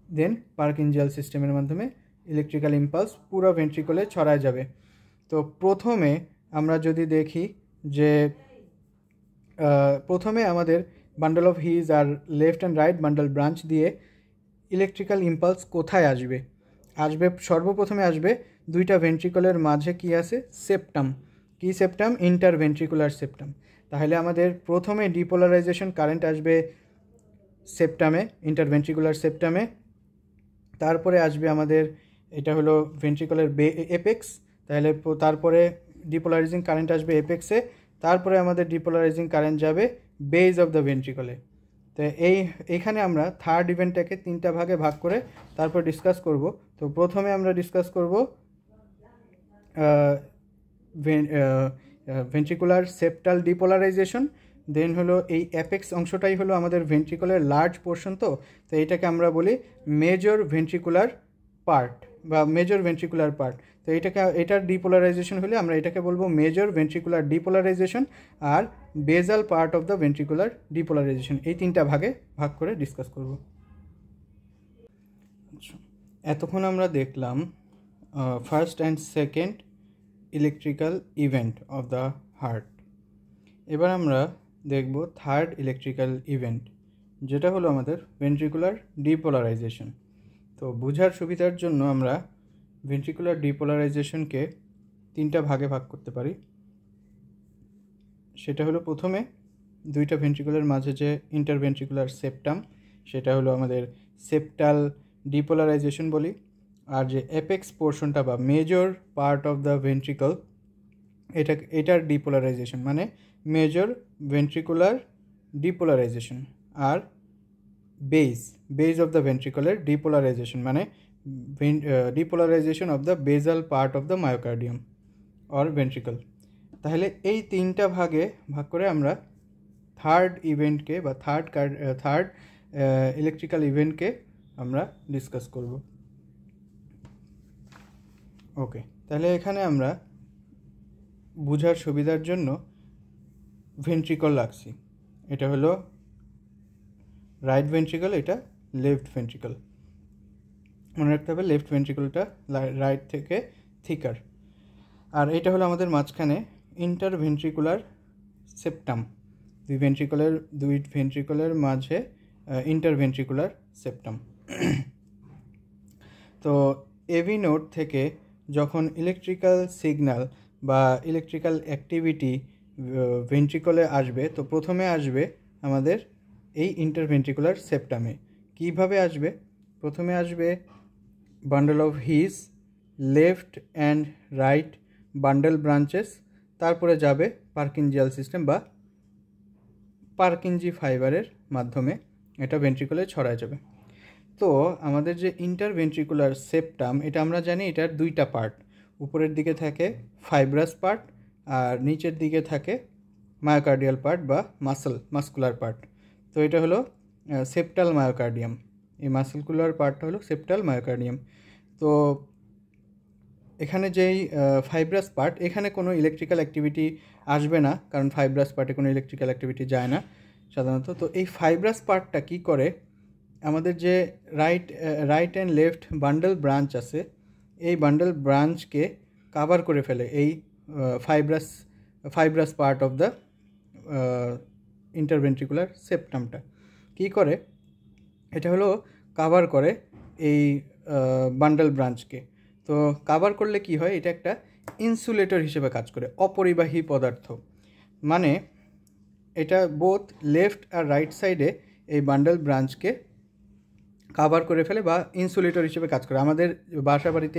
then Purkinje সিস্টেমের মাধ্যমে ইলেকট্রিক্যাল ইম্পালস পুরো ভেন্ট্রিকলে ছড়ায় যাবে। তো প্রথমে আমরা যদি দেখি যে প্রথমে আমাদের বান্ডেল অফ হিজ আর left and right bundle branch দিয়ে ইলেকট্রিক্যাল ইম্পালস কোথায় আসবে? সর্বপ্রথমে আসবে দুইটা ভেন্ট্রিকলের মাঝে কি আছে? সেপ্টাম। কি সেপ্টাম? Interventricular septum. তাহলে আমাদের প্রথমে ডিপোলারাইজেশন কারেন্ট আসবে সেপ্টামে, ইন্টারভেন্ট্রিকুলার সেপ্টামে। তারপরে আসবে আমাদের, এটা হলো ভেন্ট্রিকলের এপেক্স, তাহলে তারপরে ডিপোলারাইজিং কারেন্ট আসবে এপেক্সে, তারপরে আমাদের ডিপোলারাইজিং কারেন্ট যাবে বেজ অফ দ্য ভেন্ট্রিকলে। তো এইখানে আমরা থার্ড ইভেন্টটাকে তিনটা ভাগে ভাগ করে তারপর ডিসকাস করব। তো প্রথমে আমরা ডিসকাস করব ভেন্ট্রিকুলার সেপ্টাল ডিপোলারাইজেশন, দেন হলো এই অ্যাপেক্স অংশটাই হলো আমাদের ভেন্ট্রিকলের লার্জ পোর্শন। তো এটাকে আমরা বলি মেজর ভেন্ট্রিকুলার পার্ট বা মেজর ভেন্ট্রিকুলার পার্ট। তো এটার ডিপোলারাইজেশন হলে আমরা এটাকে বলবো মেজর ভেন্ট্রিকুলার ডিপোলারাইজেশন আর বেজাল part of the ventricular depolarisation. এই তিনটা ভাগে ভাগ করে ডিসকাস করব। এতক্ষণ আমরা দেখলাম first and second electrical event of the heart. এবার আমরা দেখব থার্ড ইলেকট্রিক্যাল ইভেন্ট, যেটা হলো আমাদের ভেন্ট্রিকুলার ডিপোলারাইজেশন। তো বোঝার সুবিধার জন্য আমরা ভেন্ট্রিকুলার ডিপোলারাইজেশনকে তিনটা ভাগে ভাগ করতে পারি। সেটা হলো প্রথমে দুইটা ভেন্ট্রিকুলার মাঝে যে ইন্টারভেন্ট্রিকুলার সেপ্টাম, সেটা হলো আমাদের সেপ্টাল ডিপোলারাইজেশন বলি। আর যে অ্যাপেক্স পোর্শনটা বা major part of the ventricle, এটার ডিপোলারাইজেশন মানে মেজর ভেন্ট্রিকুলার ডিপোলারাইজেশন। আর বেজ অফ দ্য ভেন্ট্রিকলের ডিপোলারাইজেশন মানে depolarisation of the basal part of the myocardium or ventricle. তাহলে এই তিনটা ভাগে ভাগ করে আমরা থার্ড ইভেন্টকে বা থার্ড ইলেকট্রিক্যাল ইভেন্টকে আমরা ডিসকাস করব। ওকে, তাহলে এখানে আমরা বোঝার সুবিধার জন্য ভেন্ট্রিকল রাখছি। এটা হলো রাইট ভেন্ট্রিকল, এটা লেফট ভেন্ট্রিকল। মনে রাখতে হবে লেফট ভেন্ট্রিকলটা রাইট থেকে থিকার। আর এটা হলো আমাদের মাঝখানে ইন্টারভেন্ট্রিকুলার সেপ্টাম, দুই ভেন্ট্রিকলের মাঝে ইন্টারভেন্ট্রিকুলার সেপ্টাম। তো এভি নোড থেকে যখন ইলেকট্রিক্যাল সিগন্যাল বা ইলেকট্রিক্যাল অ্যাক্টিভিটি ভেন্ট্রিকলে আসবে, তো প্রথমে আসবে আমাদের এই ইন্টারভেন্ট্রিকুলার সেপ্টামে। কিভাবে আসবে? প্রথমে আসবে bundle of his, left and right bundle branches, তারপরে যাবে পার্কিনজিয়াল সিস্টেম বা পার্কিনজি ফাইবারের মাধ্যমে এটা ভেন্ট্রিকলে ছড়ায় যাবে। তো আমাদের যে ইন্টারভেন্ট্রিকুলার সেপ্টাম, এটা আমরা জানি এটার দুইটা পার্ট, উপরের দিকে থাকে ফাইব্রাস পার্ট আর নিচের দিকে থাকে মায়োকার্ডিয়াল পার্ট বা মাস্কুলার পার্ট। তো এটা হলো সেপ্টাল মায়োকার্ডিয়াম, এই মাস্কুলার পার্টটা হলো সেপ্টাল মায়োকার্ডিয়াম। তো এখানে যেই ফাইব্রাস পার্ট, এখানে কোনো ইলেকট্রিক্যাল অ্যাক্টিভিটি আসবে না, কারণ ফাইব্রাস পার্টে কোনো ইলেকট্রিক্যাল অ্যাক্টিভিটি যায় না সাধারণত। তো এই ফাইব্রাস পার্টটা কি করে, আমাদের যে right and left bundle branch আছে, এই বান্ডল ব্রাঞ্চকে কাভার করে ফেলে এই fibrous part of the interventricular সেপ্টামটা। কি করে? এটা হলো কাভার করে এই বান্ডল ব্রাঞ্চকে। তো কাভার করলে কি হয়, এটা একটা ইনসুলেটর হিসেবে কাজ করে, অপরিবাহী পদার্থ। মানে এটা বোথ লেফট আর রাইট সাইডে এই বান্ডল ব্রাঞ্চকে কাভার করে ফেলে বা ইনসুলেটর হিসেবে কাজ করে। আমাদের বাসা বাড়িতে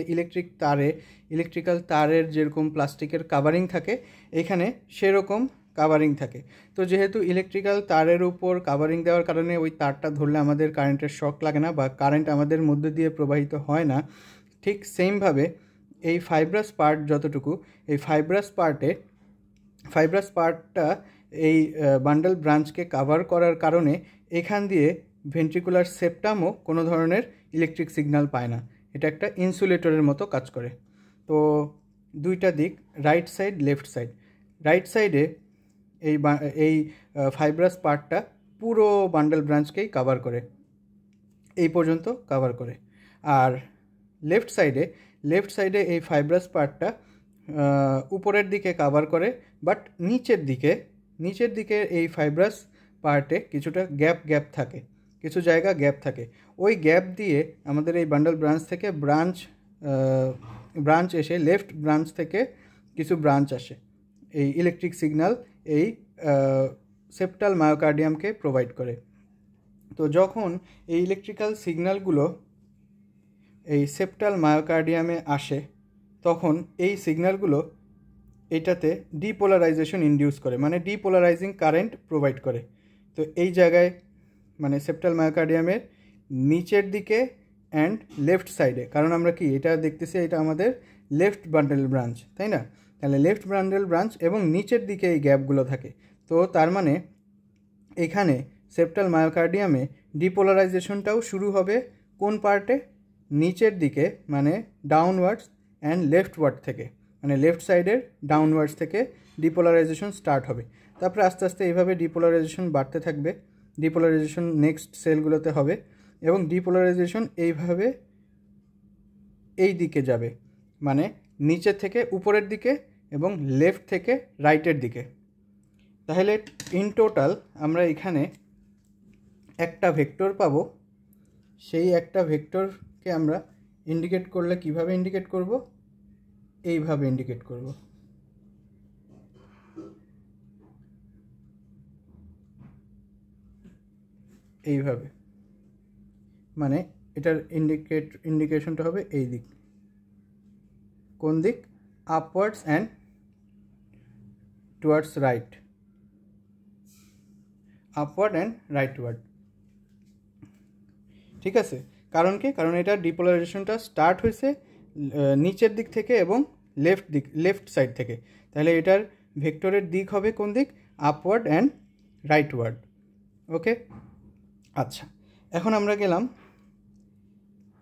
ইলেকট্রিক্যাল তারের যেরকম প্লাস্টিকের কাভারিং থাকে, এখানে সেরকম কাভারিং থাকে। তো যেহেতু ইলেকট্রিক্যাল তারের উপর কাভারিং দেওয়ার কারণে ওই তারটা ধরলে আমাদের কারেন্টের শক লাগে না বা কারেন্ট আমাদের মধ্যে দিয়ে প্রবাহিত হয় না, ঠিক সেমভাবে এই ফাইব্রাস পার্ট যতটুকু, এই ফাইব্রাস পার্টটা এই বান্ডল ব্রাঞ্চকে কাভার করার কারণে এখান দিয়ে ভেন্ট্রিকুলার সেপ্টামও কোনো ধরনের ইলেকট্রিক সিগন্যাল পায় না। এটা একটা ইনসুলেটরের মতো কাজ করে। তো দুইটা দিক, right side left side. Right সাইডে এই ফাইব্রাস পার্টটা পুরো বান্ডল ব্রাঞ্চকেই কাভার করে, এই পর্যন্ত কাভার করে। আর লেফট সাইডে এই ফাইব্রাস পার্টটা উপরের দিকে কাভার করে, বাট নিচের দিকে এই ফাইব্রাস পার্টে কিছুটা গ্যাপ থাকে, কিছু জায়গা গ্যাপ থাকে। ওই গ্যাপ দিয়ে আমাদের এই বান্ডল ব্রাঞ্চ থেকে ব্রাঞ্চ এসে, লেফট ব্রাঞ্চ থেকে কিছু ব্রাঞ্চ আসে, এই ইলেকট্রিক সিগন্যাল এই সেপ্টাল মায়োকার্ডিয়ামকে প্রোভাইড করে। তো যখন এই ইলেকট্রিক্যাল সিগন্যালগুলো এই সেপ্টাল মায়োকার্ডিয়ামে আসে, তখন এই সিগন্যালগুলো এটাতে ডিপোলারাইজেশন ইনডিউস করে, মানে ডিপোলারাইজিং কারেন্ট প্রোভাইড করে। তো এই জায়গায় মানে সেপ্টাল মায়োকার্ডিয়ামের নিচের দিকে অ্যান্ড লেফট সাইডে, কারণ আমরা কি এটা দেখতেছি, এটা আমাদের লেফট বান্ডল ব্রাঞ্চ, তাই না? তাহলে লেফট বান্ডল ব্রাঞ্চ এবং নিচের দিকে এই গ্যাপগুলো থাকে। তো তার মানে এখানে সেপ্টাল মায়োকার্ডিয়ামে ডিপোলারাইজেশনটাও শুরু হবে কোন পার্টে? নিচের দিকে, মানে ডাউনওয়ার্ডস অ্যান্ড লেফটওয়ার্ড থেকে, মানে লেফট সাইডের ডাউনওয়ার্ডস থেকে ডিপোলারাইজেশন স্টার্ট হবে। তারপরে আস্তে আস্তে এইভাবে ডিপোলারাইজেশন বাড়তে থাকবে, ডিপোলারাইজেশন নেক্সট সেলগুলোতে হবে এবং ডিপোলারাইজেশন এইভাবে এই দিকে যাবে। মানে নিচের থেকে উপরের দিকে এবং লেফট থেকে রাইটের দিকে। তাহলে ইন টোটাল আমরা এখানে একটা ভেক্টর পাবো। সেই একটা ভেক্টরকে আমরা ইন্ডিকেট করলে কিভাবে ইন্ডিকেট করব? এইভাবে ইন্ডিকেট করব। এইভাবে, মানে এটার ইন্ডিকেশনটা হবে এই দিক। কোন দিক? Upwards and towards right, upward and rightward. ঠিক আছে, কারণ কি? কারণ এটা ডিপোলারাইজেশনটা স্টার্ট হয়েছে নিচের দিক থেকে এবং লেফট সাইড থেকে। তাহলে এটার ভেক্টরের দিক হবে কোন দিক? Upward and রাইটওয়ার্ড। ওকে, আচ্ছা, এখন আমরা গেলাম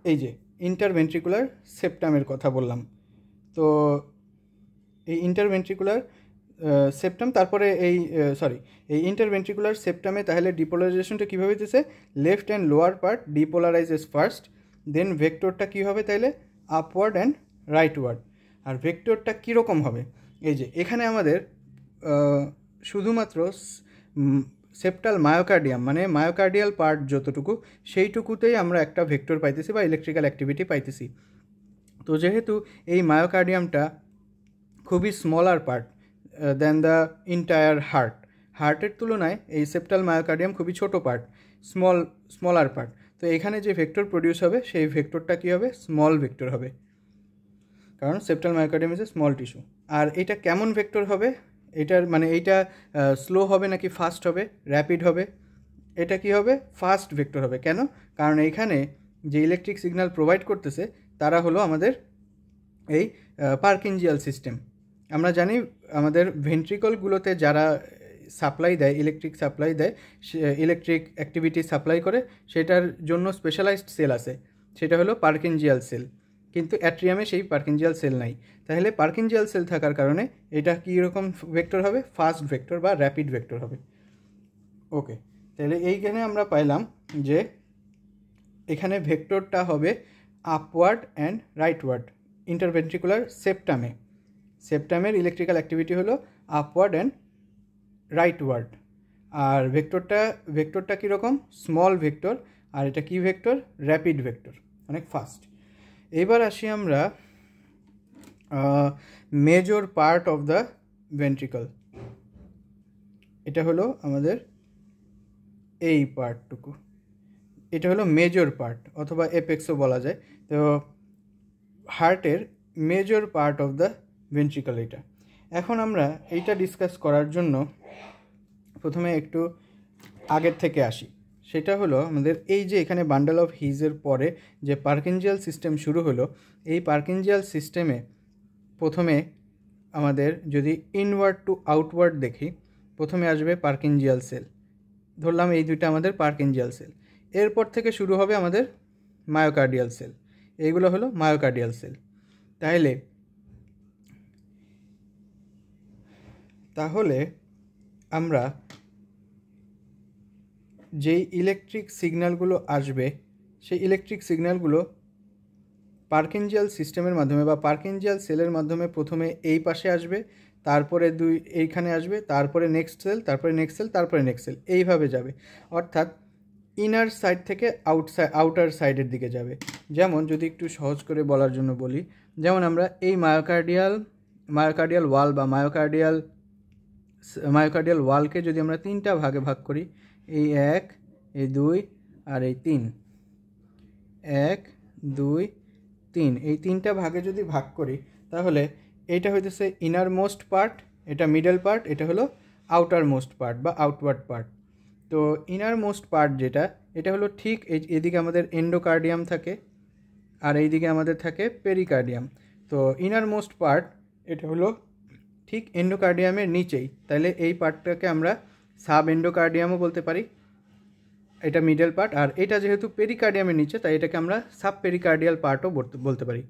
এই যে ইন্টারভেন্ট্রিকুলার সেপ্টামের কথা বললাম। তো এই ইন্টারভেন্ট্রিকুলার সেপ্টাম, তারপরে এই ইন্টারভেন্ট্রিকুলার সেপ্টামে তাহলে ডিপোলারাইজেশনটা কীভাবে হইতেছে? Left and lower part depolarises first, then ভেক্টরটা কী হবে তাইলে? Upward and rightward. আর ভেক্টরটা কীরকম হবে? এই যে এখানে আমাদের শুধুমাত্র সেপ্টাল মায়োকার্ডিয়াম, মানে মায়োকার্ডিয়াল পার্ট যতটুকু, সেইটুকুতেই আমরা একটা ভেক্টর পাইতেছি বা ইলেকট্রিক্যাল অ্যাক্টিভিটি পাইতেছি। তো যেহেতু এই মায়োকার্ডিয়ামটা খুবই smaller part then the entire হার্টের তুলনায় এই সেপ্টাল মায়োকার্ডিয়াম খুবই ছোট পার্ট, স্মলার পার্ট। তো এখানে যে ভেক্টর প্রডিউস হবে সেই ভেক্টরটা কী হবে? স্মল ভেক্টর হবে, কারণ septal myocardium is a small tissue. আর এটা কেমন ভেক্টর হবে? এটার মানে এইটা স্লো হবে নাকি ফাস্ট হবে, র্যাপিড হবে? এটা কি হবে? ফাস্ট ভেক্টর হবে। কেন? কারণ এইখানে যে ইলেকট্রিক সিগন্যাল প্রোভাইড করতেছে তারা হলো আমাদের এই পার্কিনজিয়াল সিস্টেম। আমরা জানি আমাদের ভেন্ট্রিকলগুলোতে যারা সাপ্লাই দেয়, ইলেকট্রিক সাপ্লাই দেয়, ইলেকট্রিক অ্যাক্টিভিটি সাপ্লাই করে, সেটার জন্য স্পেশালাইজড সেল আছে, সেটা হলো পার্কিনজিয়াল সেল। কিন্তু অ্যাট্রিয়ামে সেই পার্কিনজিয়াল সেল নাই। তাহলে পার্কিনজিয়াল সেল থাকার কারণে এটা কীরকম ভেক্টর হবে? ফাস্ট ভেক্টর বা র্যাপিড ভেক্টর হবে। ওকে, তাহলে এইখানে আমরা পাইলাম যে এখানে ভেক্টরটা হবে আপওয়ার্ড অ্যান্ড রাইটওয়ার্ড ইন্টারভেন্ট্রিকুলার সেপ্টামের ইলেকট্রিক্যাল অ্যাক্টিভিটি হলো আপওয়ার্ড অ্যান্ড রাইটওয়ার্ড। আর ভেক্টরটা কীরকম? Small vector. আর এটা কি ভেক্টর? র্যাপিড ভেক্টর, অনেক ফাস্ট। এবার আসি আমরা major part of the ventricle. এটা হলো আমাদের এই পার্টটুকু, এটা হলো মেজর পার্ট অথবা এপেক্সও বলা যায়। তো হার্টের major part of the ventricle এটা। এখন আমরা এইটা ডিসকাস করার জন্য প্রথমে একটু আগের থেকে আসি। সেটা হলো আমাদের এই যে এখানে বান্ডেল অফ হিজের পরে যে পার্কিনজিয়াল সিস্টেম শুরু হলো, এই পার্কিনজিয়াল সিস্টেমে প্রথমে আমাদের যদি ইনওয়ার্ড টু আউটওয়ার্ড দেখি, প্রথমে আসবে পার্কিনজিয়াল সেল। ধরলাম এই দুইটা আমাদের পার্কিনজিয়াল সেল। এরপর থেকে শুরু হবে আমাদের মায়োকার্ডিয়াল সেল। এইগুলো হলো মায়োকার্ডিয়াল সেল। তাহলে আমরা যেই ইলেকট্রিক সিগন্যালগুলো আসবে, সেই ইলেকট্রিক সিগন্যালগুলো পার্কিনজিয়াল সিস্টেমের মাধ্যমে বা পার্কিনজিয়াল সেলের মাধ্যমে প্রথমে এই পাশে আসবে, তারপরে এইখানে আসবে, তারপরে নেক্সট সেল, তারপরে নেক্সট সেল, তারপরে নেক্সট সেল, এইভাবে যাবে। অর্থাৎ ইনার সাইড থেকে আউটার সাইডের দিকে যাবে। যেমন যদি একটু সহজ করে বলার জন্য বলি, যেমন আমরা এই মায়োকার্ডিয়াল ওয়াল বা মায়োকার্ডিয়াল ওয়ালকে যদি আমরা তিনটা ভাগে ভাগ করি, এই 1, এই 2 আর এই 3, 1, 2, 3, এই তিনটা ভাগে যদি ভাগ করি, তাহলে এইটা হইতেছে ইনার মোস্ট পার্ট, এটা মিডল পার্ট, এটা হলো আউটার মোস্ট পার্ট বা আউটওয়ার্ড পার্ট। তো ইনার মোস্ট পার্ট যেটা, এটা হলো ঠিক এদিকে আমাদের এন্ডোকার্ডিয়াম থাকে আর এইদিকে আমাদের থাকে পেরিকার্ডিয়াম। তো ইনার মোস্ট পার্ট এটা হলো ঠিক এন্ডোকার্ডিয়ামের নিচেই, তাহলে এই পার্টটাকে আমরা সাব এন্ডোকার্ডিয়ামও বলতে পারি, এটা মিডল পার্ট। আর এটা যেহেতু পেরিকার্ডিয়ামের নিচে, তাই এটাকে আমরা সাব পেরিকার্ডিয়াল পার্টও বলতে পারি।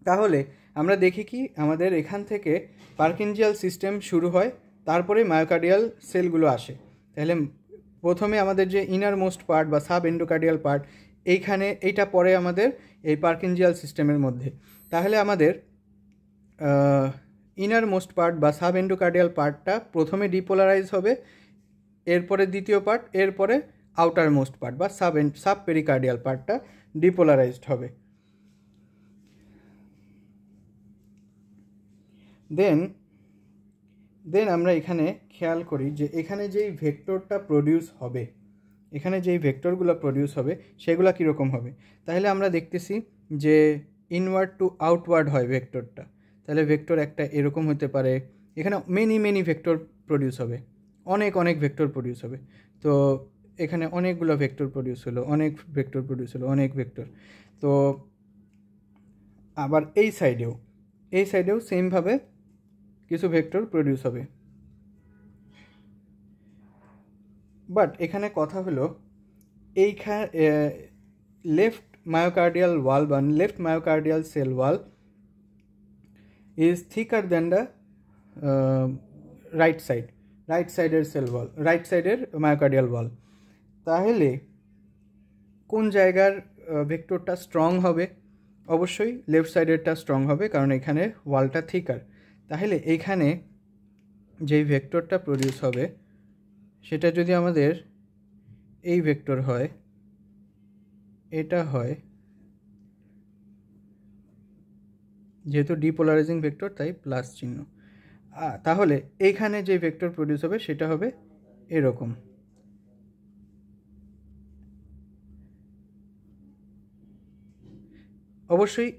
তাহলে আমরা দেখি কি আমাদের এখান থেকে পার্কিনজিয়াল সিস্টেম শুরু হয়, তারপরে মায়োকার্ডিয়াল সেলগুলো আসে। তাহলে প্রথমে আমাদের যে ইনার মোস্ট পার্ট বা সাব এন্ডোকার্ডিয়াল পার্ট, এইটা পড়ে আমাদের এই পার্কিনজিয়াল সিস্টেমের মধ্যে। তাহলে আমাদের ইনার মোস্ট পার্ট বা সাব এন্ডোকার্ডিয়াল পার্টটা প্রথমে ডিপোলারাইজ হবে, এরপরে দ্বিতীয় পার্ট, এরপরে আউটার মোস্ট পার্ট বা সাব পেরিকার্ডিয়াল পার্টটা ডিপোলারাইজড হবে। দেন আমরা এখানে খেয়াল করি যে এখানে যেই ভেক্টরটা প্রডিউস হবে, এখানে যেই ভেক্টরগুলো প্রডিউস হবে সেগুলো কীরকম হবে। তাহলে আমরা দেখতেছি যে ইনওয়ার্ড টু আউটওয়ার্ড হয় ভেক্টরটা। তাহলে ভেক্টর একটা এরকম হতে পারে, এখানে মেনি ভেক্টর প্রডিউস হবে, অনেক ভেক্টর প্রডিউস হবে। তো এখানে অনেকগুলো ভেক্টর প্রডিউস হলো, অনেক ভেক্টর। তো আবার এই সাইডেও সেমভাবে কিছু ভেক্টর প্রডিউস হবে। বাট এখানে কথা হলো এইখানে লেফট মায়োকার্ডিয়াল ওয়াল বা left myocardial cell wall is থিকার than the right সাইডের সেল ওয়াল, রাইট সাইডের মায়োকার্ডিয়াল ওয়াল। তাহলে কোন জায়গার ভেক্টরটা স্ট্রং হবে? অবশ্যই লেফট সাইডেরটা স্ট্রং হবে, কারণ এখানে ওয়ালটা থিকার। তাহলে এইখানে যেই ভেক্টরটা প্রডিউস হবে সেটা যদি আমাদের এই ভেক্টর হয়, এটা হয়, যেহেতু ডিপোলারাইজিং ভেক্টর তাই প্লাস চিহ্ন, তাহলে এইখানে যে ভেক্টর প্রডিউস হবে সেটা হবে এরকম। অবশ্যই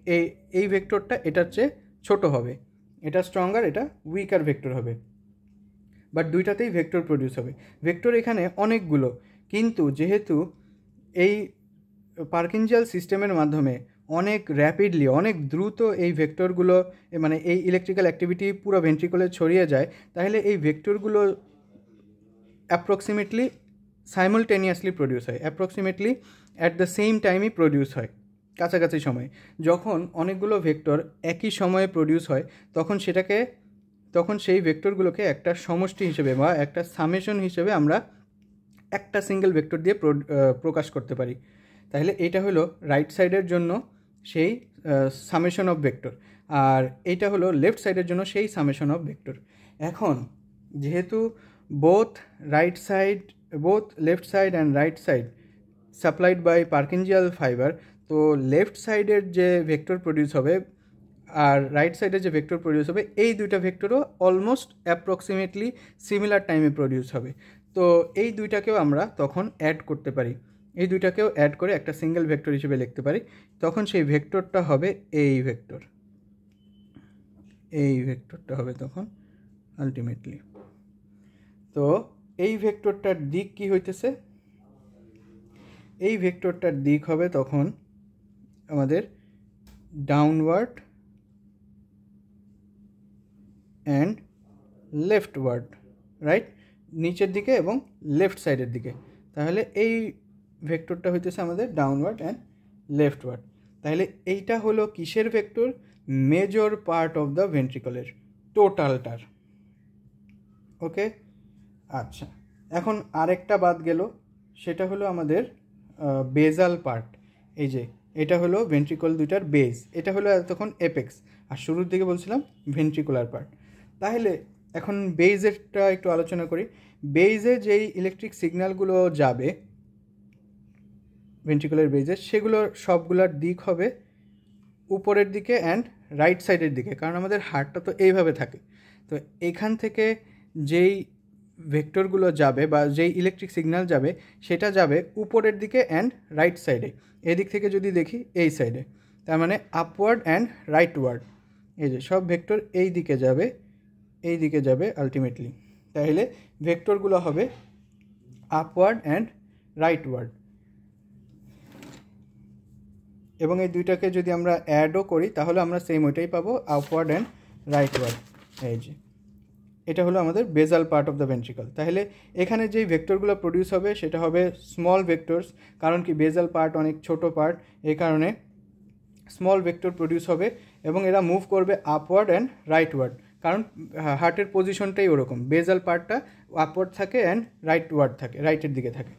এই ভেক্টরটা এটার চেয়ে ছোট হবে, এটা স্ট্রঙ্গার, এটা উইকার ভেক্টর হবে, বাট দুইটাতেই ভেক্টর প্রডিউস হবে। ভেক্টর এখানে অনেকগুলো, কিন্তু যেহেতু এই পার্কিনজিয়াল সিস্টেমের মাধ্যমে অনেক র্যাপিডলি, অনেক দ্রুত এই ভেক্টরগুলো, মানে এই ইলেকট্রিক্যাল অ্যাক্টিভিটি পুরো ভেন্ট্রিকলে ছড়িয়ে যায়, তাহলে এই ভেক্টরগুলো অ্যাপ্রক্সিমেটলি সাইমultaneously প্রডিউস হয়, অ্যাপ্রক্সিমেটলি অ্যাট দ্য সেম টাইমই প্রডিউস হয়, কাছাকাছি সময়ে। যখন অনেকগুলো ভেক্টর একই সময়ে প্রডিউস হয় তখন সেই ভেক্টরগুলোকে একটা সমষ্টি হিসেবে বা একটা সামেশন হিসেবে আমরা একটা সিঙ্গেল ভেক্টর দিয়ে প্রকাশ করতে পারি। তাহলে এটা হলো রাইট সাইডের জন্য সেই সামেশন অফ ভেক্টর, আর এইটা হলো লেফট সাইডের জন্য সেই সামেশন অফ ভেক্টর। এখন যেহেতু both left side and right side supplied by Purkinje fibre, তো লেফট সাইডের যে ভেক্টর প্রডিউস হবে আর রাইট সাইডে যে ভেক্টর প্রডিউস হবে, এই দুইটা ভেক্টরও অলমোস্ট অ্যাপ্রক্সিমেটলি সিমিলার টাইমে প্রডিউস হবে। তো এই দুইটাকেও আমরা তখন অ্যাড করতে পারি, এই দুইটাকেও অ্যাড করে একটা সিঙ্গেল ভেক্টর হিসেবে লিখতে পারি। তখন সেই ভেক্টরটা হবে এই ভেক্টরটা হবে তখন আলটিমেটলি। তো এই ভেক্টরটার দিক কি হইতেছে? এই ভেক্টরটার দিক হবে তখন আমাদের ডাউনওয়ার্ড অ্যান্ড লেফটওয়ার্ড, রাইট, নিচের দিকে এবং লেফট সাইডের দিকে। তাহলে এই ভেক্টরটা হইতেছে আমাদের ডাউনওয়ার্ড অ্যান্ড লেফটওয়ার্ড। তাহলে এইটা হলো কিসের vector? Major part of the ভেন্ট্রিকলের, টোটালটার। ওকে, আচ্ছা, এখন আরেকটা বাদ গেল, সেটা হলো আমাদের বেজাল পার্ট। এই যে এটা হলো ভেন্ট্রিকল দুইটার বেজ, এটা হলো তখন এপেক্স, আর শুরুর দিকে বলছিলাম ভেন্ট্রিকুলার পার্ট। তাহলে এখন বেজেরটা একটু আলোচনা করি। বেজে যেই ইলেকট্রিক সিগন্যালগুলো যাবে ভেন্ট্রিকুলার বেজে, সেগুলোর সবগুলোর দিক হবে উপরের দিকে অ্যান্ড রাইট সাইডের দিকে, কারণ আমাদের হার্টটা তো এইভাবে থাকে। তো এখান থেকে যেই ভেক্টরগুলো যাবে বা যেই ইলেকট্রিক সিগন্যাল যাবে সেটা যাবে উপরের দিকে অ্যান্ড রাইট সাইডে। এদিক থেকে যদি দেখি এই সাইডে, তার মানে আপওয়ার্ড অ্যান্ড রাইটওয়ার্ড। এই যে সব ভেক্টর এই দিকে যাবে আলটিমেটলি। তাহলে ভেক্টরগুলো হবে আপওয়ার্ড অ্যান্ড রাইটওয়ার্ড, এবং এই দুইটাকে যদি আমরা অ্যাডও করি তাহলে আমরা সেম ওইটাই পাবো, আপওয়ার্ড অ্যান্ড রাইটওয়ার্ড। এই যে এটা হলো আমাদের বেজাল পার্ট অফ দ্য ভেন্ট্রিকল। তাহলে এখানে যেই ভেক্টরগুলো প্রডিউস হবে সেটা হবে স্মল ভেক্টরস, কারণ কি বেজাল পার্ট অনেক ছোট পার্ট, এই কারণে স্মল ভেক্টর প্রডিউস হবে এবং এরা মুভ করবে আপওয়ার্ড অ্যান্ড রাইটওয়ার্ড, কারণ হার্টের পজিশনটাই ওরকম, বেজাল পার্টটা আপওয়ার্ড থাকে অ্যান্ড রাইটওয়ার্ড থাকে, রাইটের দিকে থাকে।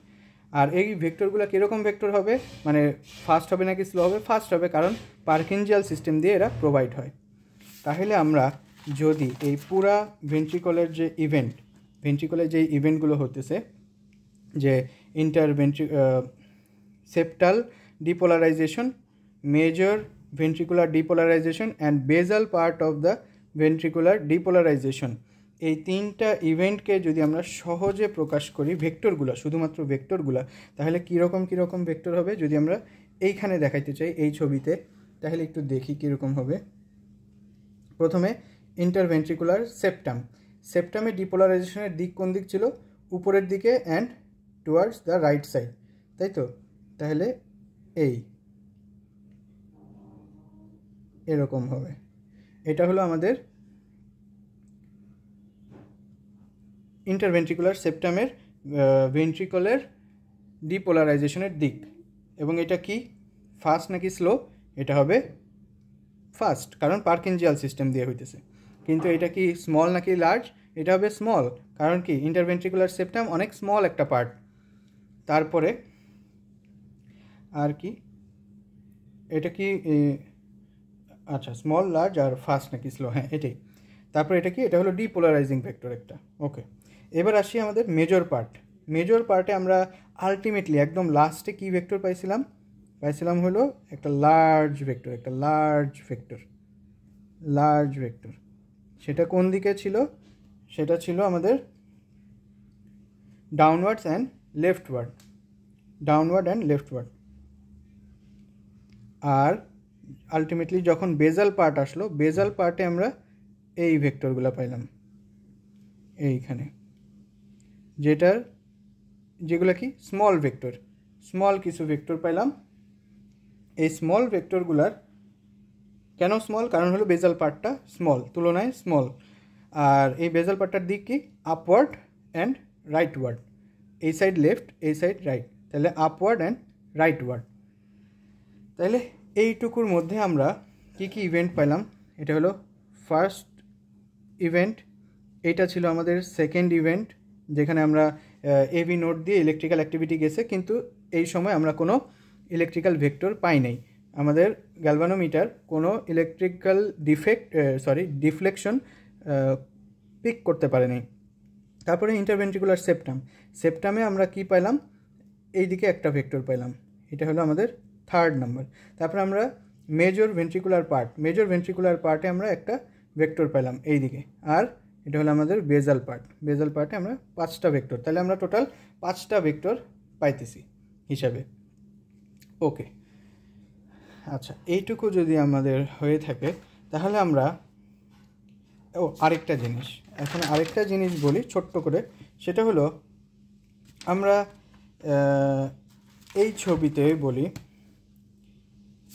আর এই ভেক্টরগুলো কীরকম ভেক্টর হবে, মানে ফাস্ট হবে নাকি স্লো হবে? ফাস্ট হবে, কারণ পার্কিনজিয়াল সিস্টেম দিয়ে এরা প্রোভাইড হয়। তাহলে আমরা যদি এই পুরা ভেন্ট্রিকলের যে ভেন্ট্রিকলের যে ইভেন্টগুলো হতেছে, যে septal depolarisation, major ventricular depolarisation and basal part of the ventricular depolarisation, এই তিনটা ইভেন্টকে যদি আমরা সহজে প্রকাশ করি ভেক্টরগুলো, শুধুমাত্র ভেক্টরগুলো, তাহলে কীরকম ভেক্টর হবে যদি আমরা এইখানে দেখাইতে চাই এই ছবিতে, তাহলে একটু দেখি কীরকম হবে। প্রথমে ইন্টারভেন্ট্রিকুলার সেপ্টামের ডিপোলারাইজেশনের দিক কোন দিক ছিল? উপরের দিকে and towards the right side, তাই তো? তাহলে এরকম হবে। এটা হলো আমাদের ইন্টারভেন্ট্রিকুলার সেপ্টামের ভেন্ট্রিকলের ডিপোলারাইজেশনের দিক। এবং এটা কি ফাস্ট নাকি স্লো? এটা হবে ফাস্ট, কারণ পার্কিনজিয়াল সিস্টেম দিয়ে হইতেছে। কিন্তু এটা কি স্মল নাকি লার্জ? এটা হবে স্মল, কারণ কি ইন্টারভেন্ট্রিকুলার সেপ্টাম অনেক স্মল একটা পার্ট। তারপরে আর কি, এটা কি আচ্ছা, স্মল, লার্জ আর ফাস্ট নাকি স্লো, হ্যাঁ এটাই। তারপরে এটা কি, এটা হলো ডিপোলারাইজিং ভেক্টর একটা। ওকে, এবার আসি আমাদের মেজর পার্টে আমরা আলটিমেটলি একদম লাস্টে কি ভেক্টর পাইছিলাম হলো একটা লার্জ ভেক্টর। সেটা কোন দিকে ছিল? সেটা ছিল আমাদের ডাউনওয়ার্ড অ্যান্ড লেফটওয়ার্ড। আর আলটিমেটলি যখন বেজাল পার্ট আসলো, বেজাল পার্টে আমরা এই ভেক্টরগুলো পাইলাম এইখানে, যেগুলো কি স্মল কিছু ভেক্টর পাইলাম। এই স্মল ভেক্টরগুলার কেন স্মল? কারণ হলো বেজাল পার্টটা তুলনায় স্মল। আর এই বেজাল পার্টটার দিক কি? আপওয়ার্ড অ্যান্ড রাইটওয়ার্ড, এই সাইড লেফট, এই সাইড রাইট, তাহলে আপওয়ার্ড অ্যান্ড রাইটওয়ার্ড। তাহলে এইটুকুর মধ্যে আমরা কি ইভেন্ট পাইলাম? এটা হলো ফার্স্ট ইভেন্ট, এইটা ছিল আমাদের সেকেন্ড ইভেন্ট, যেখানে আমরা এবি নোড দিয়ে ইলেকট্রিক্যাল অ্যাক্টিভিটি গেছে, কিন্তু এই সময় আমরা কোনো ইলেকট্রিক্যাল ভেক্টর পাই নাই। আমাদের গ্যালভানোমিটার কোনো ইলেকট্রিক্যাল ডিফ্লেকশন পিক করতে পারে নাই। তারপরে ইন্টারভেন্ট্রিকুলার সেপ্টামে আমরা কি পাইলাম? এইদিকে একটা ভেক্টর পাইলাম, এটা হলো আমাদের থার্ড নাম্বার। তারপরে আমরা মেজর ভেন্ট্রিকুলার পার্টে আমরা একটা ভেক্টর পেলাম এইদিকে, আর এটা হলো আমাদের বেজাল পার্টে আমরা 5টা ভেক্টর। তাহলে আমরা টোটাল 5টা ভেক্টর পাইতেছি হিসাবে। ওকে, আচ্ছা, এইটুকু যদি আমাদের হয়ে থাকে তাহলে আমরা আরেকটা জিনিস বলি ছোট্ট করে। সেটা হলো আমরা এই ছবিতে বলি,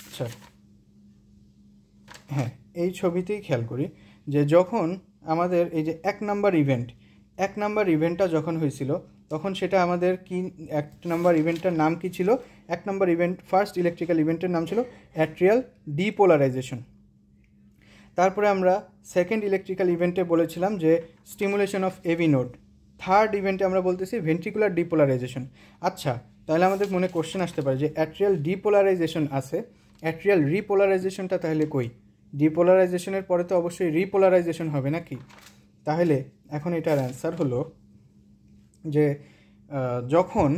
আচ্ছা হ্যাঁ, এই ছবিতেই খেয়াল করি যে যখন আমাদের এই যে 1 নাম্বার ইভেন্টটা যখন হয়েছিল, তখন সেটা আমাদের কি 1 নাম্বার ইভেন্টটার নাম কি ছিল? 1 নাম্বার ইভেন্ট, ফার্স্ট ইলেকট্রিক্যাল ইভেন্টের নাম ছিল অ্যাট্রিয়াল ডিপোলারাইজেশন। তারপরে আমরা সেকেন্ড ইলেকট্রিক্যাল ইভেন্টে বলেছিলাম যে stimulation of AB node. Third ইভেন্টে আমরা বলতেছি ভেন্ট্রিকুলার ডিপোলারাইজেশন। আচ্ছা, তাহলে আমাদের মনে কোশ্চেন আসতে পারে যে অ্যাট্রিয়াল ডিপোলারাইজেশন আছে, অ্যাট্রিয়াল রিপোলারাইজেশনটা তাহলে কই? ডিপোলারাইজেশনের পরে তো অবশ্যই রিপোলারাইজেশন হবে নাকি? তাহলে এখন এটার অ্যান্সার হলো যে যখন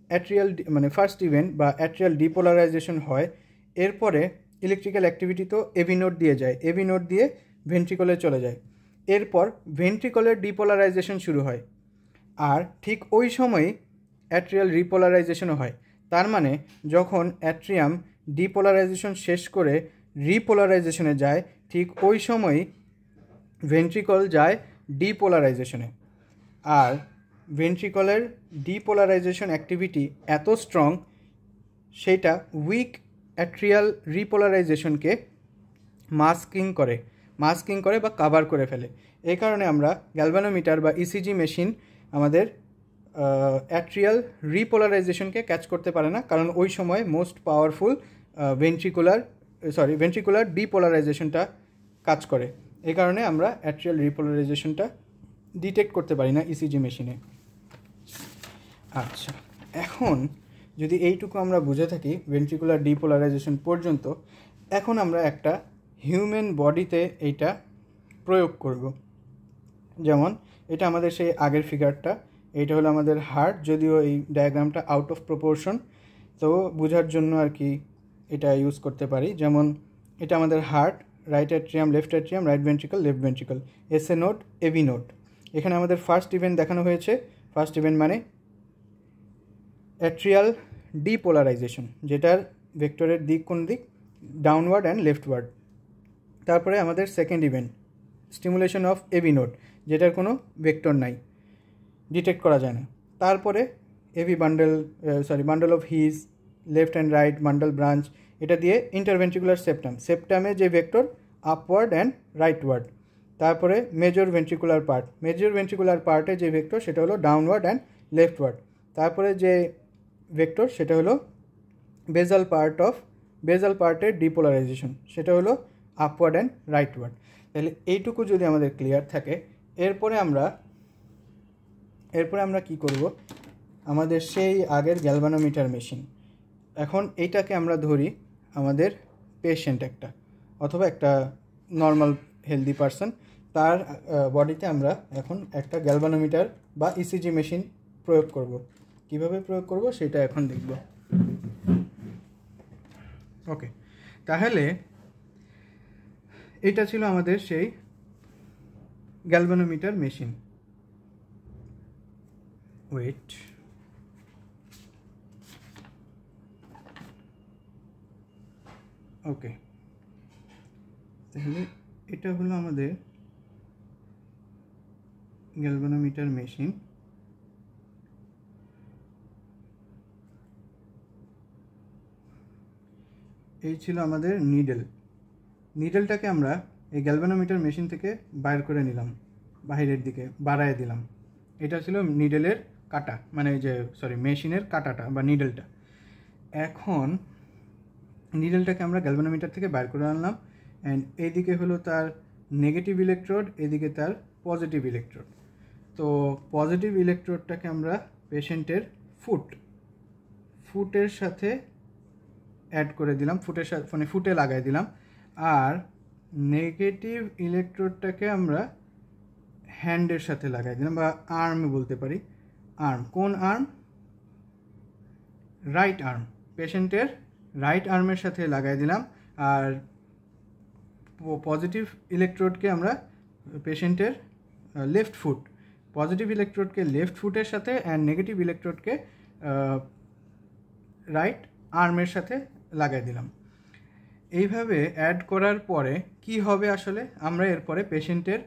অ্যাট্রিয়াল ফার্স্ট ইভেন্ট বা অ্যাট্রিয়াল ডিপোলারাইজেশন হয়, এরপরে ইলেকট্রিক্যাল অ্যাক্টিভিটি তো এবি নোড দিয়ে যায়, এবি নোড দিয়ে ভেন্ট্রিকলে চলে যায়, এরপর ভেন্ট্রিকলের ডিপোলারাইজেশন শুরু হয়, আর ঠিক ওই সময়ই অ্যাট্রিয়াল রিপোলারাইজেশনও হয়। তার মানে যখন অ্যাট্রিয়াম ডিপোলারাইজেশন শেষ করে রিপোলারাইজেশনে যায়, ঠিক ওই সময়ই ভেন্ট্রিকল যায় ডিপোলারাইজেশনে। আর ভেন্ট্রিকলের ডিপোলারাইজেশন অ্যাক্টিভিটি এত স্ট্রং, সেটা উইক অ্যাট্রিয়াল রিপোলারাইজেশনকে মাস্কিং করে বা কাভার করে ফেলে। এই কারণে আমরা গ্যালভানোমিটার বা ইসিজি মেশিন আমাদের অ্যাট্রিয়াল রিপোলারাইজেশনকে ক্যাচ করতে পারে না, কারণ ওই সময় মোস্ট পাওয়ারফুল ভেন্ট্রিকুলার ডিপোলারাইজেশনটা কাজ করে। এই কারণে আমরা অ্যাট্রিয়াল রিপোলারাইজেশনটা ডিটেক্ট করতে পারি না ইসিজি মেশিনে। আচ্ছা, এখন যদি এইটুকু আমরা বুঝে থাকি ভেন্ট্রিকুলার ডিপোলারাইজেশন পর্যন্ত, এখন আমরা একটা হিউম্যান বডিতে এইটা প্রয়োগ করব। যেমন এটা আমাদের সেই আগের ফিগারটা, এইটা হলো আমাদের হার্ট, যদিও এই ডায়াগ্রামটা আউট অফ প্রপোর্শন, তো বোঝার জন্য আর কি এটা ইউজ করতে পারি। যেমন এটা আমাদের heart, right atrium, left atrium, right ventricle, left ventricle, SA node, AB node. এখানে আমাদের ফার্স্ট ইভেন্ট দেখানো হয়েছে। ফার্স্ট ইভেন্ট মানে অ্যাট্রিয়াল ডিপোলারাইজেশন, যেটার ভেক্টরের দিক কোন দিক, ডাউনওয়ার্ড অ্যান্ড লেফটওয়ার্ড। তারপরে আমাদের second event stimulation of AB node, যেটার কোনো ভেক্টর নাই, ডিটেক্ট করা যায় না। তারপরে AB bundle of His, left and right bundle branch, এটা দিয়ে ইন্টারভেন্ট্রিকুলার সেপ্টাম, সেপ্টামে যে ভেক্টর আপওয়ার্ড অ্যান্ড রাইটওয়ার্ড। তারপরে মেজর ভেন্ট্রিকুলার পার্টে যে ভেক্টর সেটা হলো ডাউনওয়ার্ড অ্যান্ড লেফটওয়ার্ড। তারপরে যে ভেক্টর সেটা হলো বেজাল পার্টের ডিপোলারাইজেশন, সেটা হলো আপওয়ার্ড অ্যান্ড রাইটওয়ার্ড। তাহলে এইটুকু যদি আমাদের ক্লিয়ার থাকে, এরপরে আমরা কি করব, আমাদের সেই আগের গ্যালভানোমিটার মেশিন, এখন এইটাকে আমরা ধরি আমাদের পেশেন্ট একটা, অথবা একটা নর্মাল হেলদি পারসন, তার বডিতে আমরা এখন একটা গ্যালভানোমিটার বা ইসিজি মেশিন প্রয়োগ করব। কিভাবে প্রয়োগ করব সেটা এখন দেখব। ওকে, তাহলে এটা ছিল আমাদের সেই গ্যালভানোমিটার মেশিন। ওয়েট, ওকে, তাহলে এটা হলো আমাদের গ্যালভানোমিটার মেশিন। এই ছিল আমাদের নিডেলটাকে আমরা এই গ্যালভানোমিটার মেশিন থেকে বাইর করে নিলাম, বাইরের দিকে বাড়ায় দিলাম। এটা ছিল নিডেলের কাটা, মানে মেশিনের কাটাটা বা নিডেলটা। এখন নিডেলটাকে আমরা গ্যালভানোমিটার থেকে বাইর করে আনলাম, অ্যান্ড এইদিকে হলো তার নেগেটিভ ইলেকট্রোড, এদিকে তার পজিটিভ ইলেকট্রোড। তো পজিটিভ ইলেকট্রোডটাকে আমরা পেশেন্টের ফুটের সাথে অ্যাড করে দিলাম, ফুটে লাগাই দিলাম। আর নেগেটিভ ইলেকট্রোডটাকে আমরা হ্যান্ডের সাথে লাগাই দিলাম, বা আর্মে বলতে পারি। কোন আর্ম? রাইট আর্ম, পেশেন্টের রাইট আর্মের সাথে লাগাই দিলাম। আর পজিটিভ ইলেকট্রোডকে আমরা পেশেন্টের পজিটিভ ইলেকট্রোডকে লেফট ফুটের সাথে, অ্যান্ড নেগেটিভ ইলেকট্রোডকে রাইট আর্মের সাথে লাগাই দিলাম। এইভাবে অ্যাড করার পরে কি হবে, আসলে আমরা এরপরে পেশেন্টের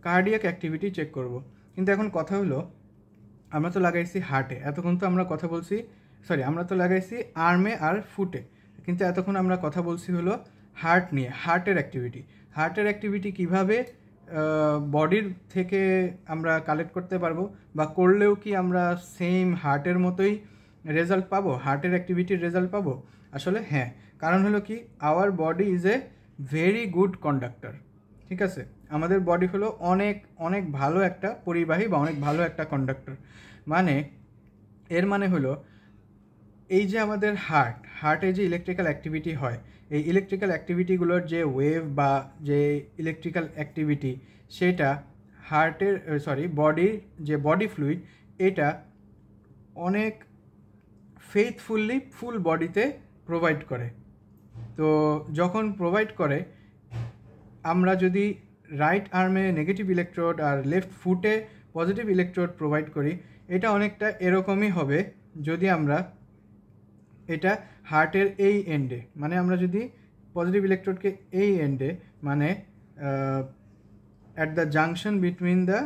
কার্ডিয়াক অ্যাক্টিভিটি চেক করব। কিন্তু এখন কথা হলো, আমরা তো লাগাইছি হার্টে, এতক্ষণ তো আমরা কথা বলছি, আমরা তো লাগাইছি আর্মে আর ফুটে, কিন্তু এতক্ষণ আমরা কথা বলছি হলো হার্ট নিয়ে, হার্টের অ্যাক্টিভিটি কীভাবে বডির থেকে আমরা কালেক্ট করতে পারবো, বা করলেও কি আমরা সেম হার্টের মতোই রেজাল্ট পাবো, হার্টের অ্যাক্টিভিটির রেজাল্ট পাবো। আসলে হ্যাঁ, কারণ হলো কি, our body is a very good conductor. ঠিক আছে, আমাদের বডি হলো অনেক অনেক ভালো একটা পরিবাহী বা অনেক ভালো একটা কন্ডাক্টর। এর মানে হলো এই যে আমাদের হার্টে যে ইলেকট্রিক্যাল অ্যাক্টিভিটি হয়, এই ইলেকট্রিক্যাল অ্যাক্টিভিটিগুলোর যে ওয়েভ বা যে ইলেকট্রিক্যাল অ্যাক্টিভিটি, সেটা বডির যে বডি ফ্লুইড, এটা অনেক ফেইথফুলি ফুল বডিতে প্রোভাইড করে। তো যখন প্রোভাইড করে, আমরা যদি রাইট আর্মে নেগেটিভ ইলেকট্রোড আর লেফট ফুটে পজিটিভ ইলেকট্রোড প্রোভাইড করি, এটা অনেকটা এরকমই হবে যদি আমরা এটা হার্টের এই এন্ডে, মানে আমরা যদি পজিটিভ ইলেকট্রোডকে এই এন্ডে, মানে at the junction between the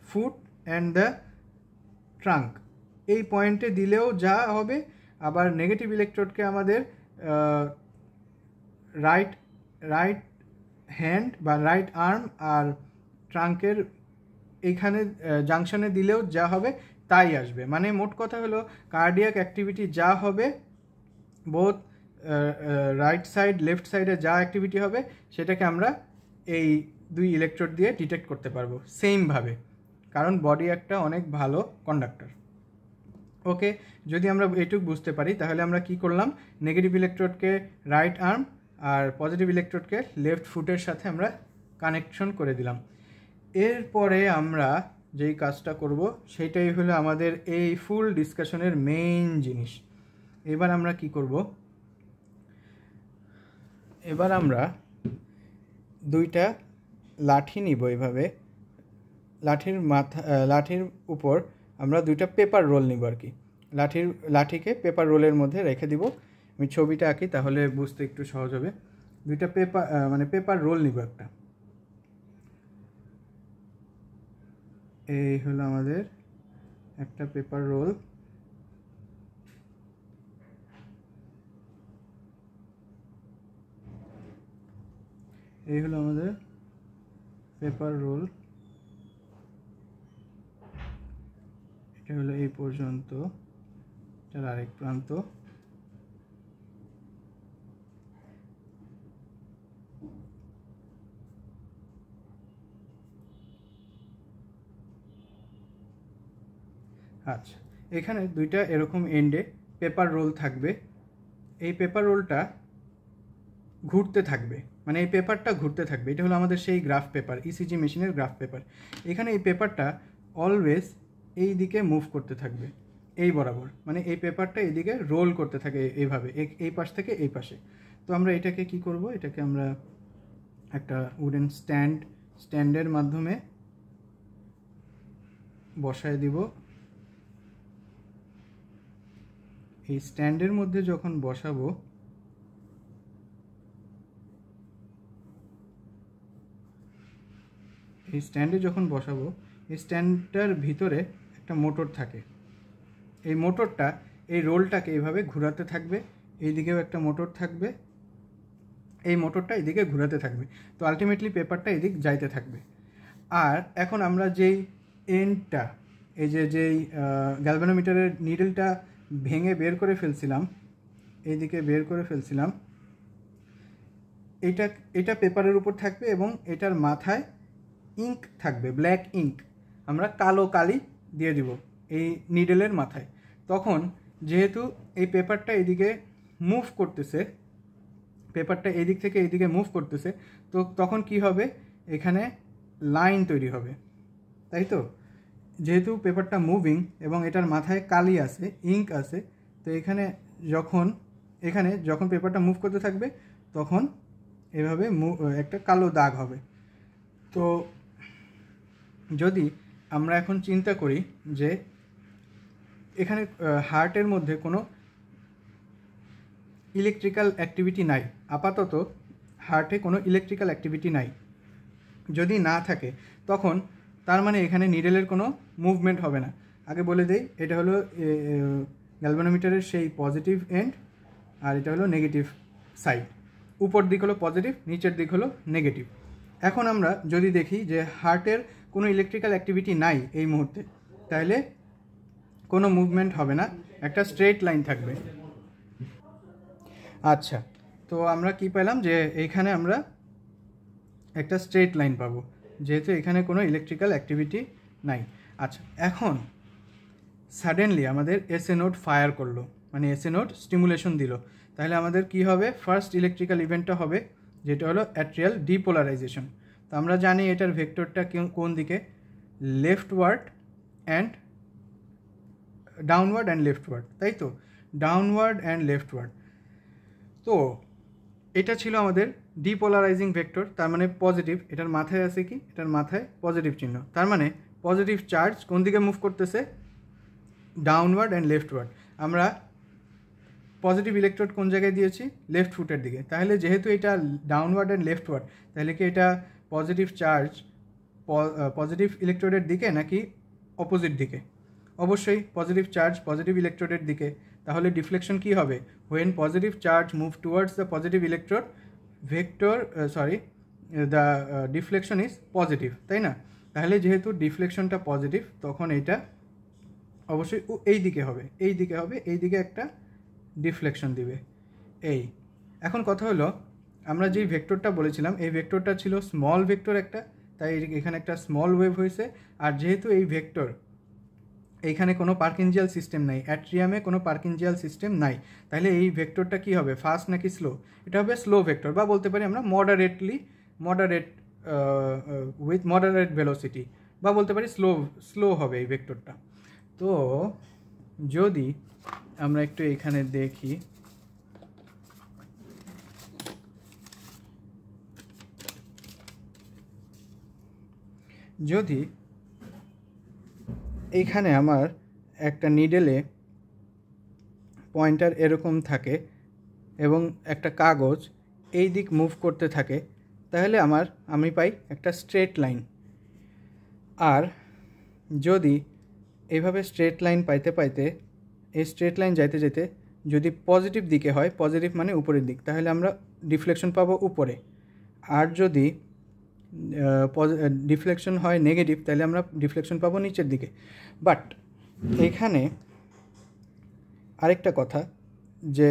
foot and the trunk, এই পয়েন্টে দিলেও যা হবে। আবার নেগেটিভ ইলেকট্রোডকে আমাদের রাইট হ্যান্ড বা রাইট আর্ম আর ট্রাঙ্কের এইখানে জাংশনে দিলেও যা হবে তাই আসবে। মানে মোট কথা হলো, কার্ডিয়াক অ্যাক্টিভিটি যা হবে, বোথ রাইট সাইড লেফট সাইডে যা অ্যাক্টিভিটি হবে, সেটাকে আমরা এই দুই ইলেকট্রোড দিয়ে ডিটেক্ট করতে পারবো সেমভাবে, কারণ বডি একটা অনেক ভালো কন্ডাক্টর। ওকে, যদি আমরা এইটুকু বুঝতে পারি তাহলে আমরা কি করলাম, নেগেটিভ ইলেকট্রোডকে রাইট আর্ম আর পজিটিভ ইলেকট্রোডকে লেফট ফুটের সাথে আমরা কানেকশন করে দিলাম। এরপরে আমরা যেই কাজটা করব সেটাই হলো আমাদের এই ফুল ডিসকাশনের মেইন জিনিস। এবার আমরা কি করব, এবার আমরা দুইটা লাঠি নিব, এইভাবে লাঠির উপর আমরা দুইটা পেপার রোল নিব আর কি। লাঠিকে পেপার রোলের মধ্যে রেখে দিব। আমি ছবিটা আঁকি তাহলে বুঝতে একটু সহজ হবে। দুইটা পেপার রোল নিব একটা। এই হলো আমাদের একটা পেপার রোল। এই হলো আমাদের পেপার রোল। এটা হলো এই পর্যন্ত, এটার আরেক প্রান্ত। আচ্ছা, এখানে দুইটা এরকম এন্ডে পেপার রোল থাকবে। এই পেপার রোলটা ঘুরতে থাকবে, মানে এই পেপারটা ঘুরতে থাকবে। এটা হলো আমাদের সেই গ্রাফ পেপার, ইসিজি মেশিনের গ্রাফ পেপার। এখানে এই পেপারটা অলওয়েজ এই দিকে মুভ করতে থাকবে, এই বরাবর, মানে এই পেপারটা এইদিকে রোল করতে থাকে এইভাবে, এই পাশ থেকে এই পাশে। তো আমরা এটাকে কি করব, এটাকে আমরা একটা উডেন স্ট্যান্ডের মাধ্যমে বসায় দিব। এই স্ট্যান্ডের মধ্যে যখন বসাবো, এই স্ট্যান্ডটার ভিতরে একটা মোটর থাকে। এই মোটরটা এই রোলটাকে এইভাবে ঘোরাতে থাকবে। এইদিকেও একটা মোটর থাকবে, এই মোটরটা এইদিকে ঘোরাতে থাকবে। তো আলটিমেটলি পেপারটা এদিক যাইতে থাকবে। আর এখন আমরা যেই এন্ডটা, এই যেই গ্যালভানোমিটারের নিডলটা ভেঙে বের করে ফেলছিলাম, এইদিকে বের করে ফেলছিলাম, এটা পেপারের উপর থাকবে এবং এটার মাথায় ইঙ্ক থাকবে, ব্ল্যাক ইঙ্ক। আমরা কালো কালি দিয়ে দিব এই নিডলের মাথায়। তখন যেহেতু এই পেপারটা এদিকে মুভ করতেছে, পেপারটা এদিক থেকে এইদিকে মুভ করতেছে, তো তখন কি হবে, এখানে লাইন তৈরি হবে, তাই তো? যেহেতু পেপারটা মুভিং এবং এটার মাথায় কালি আছে, ইঙ্ক আছে, তো এখানে যখন পেপারটা মুভ করতে থাকবে তখন এভাবে একটা কালো দাগ হবে। তো যদি আমরা এখন চিন্তা করি যে এখানে হার্টের মধ্যে কোনো ইলেকট্রিক্যাল অ্যাক্টিভিটি নাই, আপাতত হার্টে কোনো ইলেকট্রিক্যাল অ্যাক্টিভিটি নাই, যদি না থাকে তখন তার মানে এখানে নিডেলের কোনো মুভমেন্ট হবে না। আগে বলে দেই, এটা হলো গ্যালভানোমিটারের সেই পজিটিভ এন্ড, আর এটা হলো নেগেটিভ সাইড। উপর দিক হলো পজিটিভ, নিচের দিক হলো নেগেটিভ। এখন আমরা যদি দেখি যে হার্টের কোনো ইলেকট্রিক্যাল অ্যাক্টিভিটি নাই এই মুহূর্তে, তাহলে কোনো মুভমেন্ট হবে না, একটা স্ট্রেট লাইন থাকবে। আচ্ছা, তো আমরা কি পেলাম, যে এইখানে আমরা একটা স্ট্রেট লাইন পাবো, যেহেতু এখানে কোনো ইলেকট্রিক্যাল অ্যাক্টিভিটি নাই। আচ্ছা, এখন সাডেনলি আমাদের এসএ নোড ফায়ার করলো, মানে এসএ নোড স্টিমুলেশন দিল, তাহলে আমাদের কি হবে, ফার্স্ট ইলেকট্রিক্যাল ইভেন্টটা হবে যেটা হলো অ্যাট্রিয়াল ডিপোলারাইজেশন। তো আমরা জানি এটার ভেক্টরটা কোন দিকে, leftward and downward and leftward, তাই তো? Downward and leftward. তো এটা ছিল আমাদের ডিপোলারাইজিং ভেক্টর, তার মানে পজিটিভ। এটার মাথায় আছে কি, এটার মাথায় পজিটিভ চিহ্ন, তার মানে পজিটিভ চার্জ কোন দিকে মুভ করতেছে, ডাউনওয়ার্ড অ্যান্ড লেফটওয়ার্ড। আমরা পজিটিভ ইলেকট্রোড কোন জায়গায় দিয়েছি, লেফট ফুটের দিকে। তাহলে যেহেতু এটা ডাউনওয়ার্ড অ্যান্ড লেফটওয়ার্ড, তাহলে কি এটা পজিটিভ চার্জ পজিটিভ ইলেকট্রোডের দিকে নাকি অপোজিট দিকে? অবশ্যই পজিটিভ চার্জ পজিটিভ ইলেকট্রোডের দিকে। তাহলে ডিফ্লেকশন কি হবে, when positive charge move towards the positive electrode the deflection is positive, তাই না? তাহলে যেহেতু ডিফ্লেকশনটা পজিটিভ, তখন এটা অবশ্যই এই দিকে হবে, এই দিকে একটা ডিফ্লেকশন দিবে। এখন কথা হলো, আমরা যেই ভেক্টরটা বলেছিলাম এই ভেক্টরটা ছিল স্মল ভেক্টর একটা, তাই এখানে একটা স্মল ওয়েভ হয়েছে। আর যেহেতু এই ভেক্টর এইখানে কোনো পার্কিনজিয়াল সিস্টেম নাই, অ্যাট্রিয়ামে কোনো পার্কিনজিয়াল সিস্টেম নাই, তাহলে এই ভেক্টরটা কি হবে, ফাস্ট নাকি স্লো? এটা হবে স্লো ভেক্টর, বা বলতে পারি আমরা মডারেট উইথ মডারেট ভেলোসিটি, বা বলতে পারি স্লো হবে এই ভেক্টরটা। তো যদি আমরা একটু এখানে দেখি, যদি এইখানে আমার একটা নিডেলে পয়েন্টার এরকম থাকে এবং একটা কাগজ এই দিক মুভ করতে থাকে, তাহলে আমি পাই একটা স্ট্রেট লাইন। আর যদি এইভাবে স্ট্রেট লাইন পাইতে পাইতে এই স্ট্রেট লাইন যাইতে যেতে যদি পজিটিভ দিকে হয়, পজিটিভ মানে উপরের দিক, তাহলে আমরা ডিফ্লেকশন পাবো উপরে। আর যদি ডিফ্লেকশন হয় নেগেটিভ, তাহলে আমরা ডিফ্লেকশন পাবো নিচের দিকে। বাট এখানে আরেকটা কথা, যে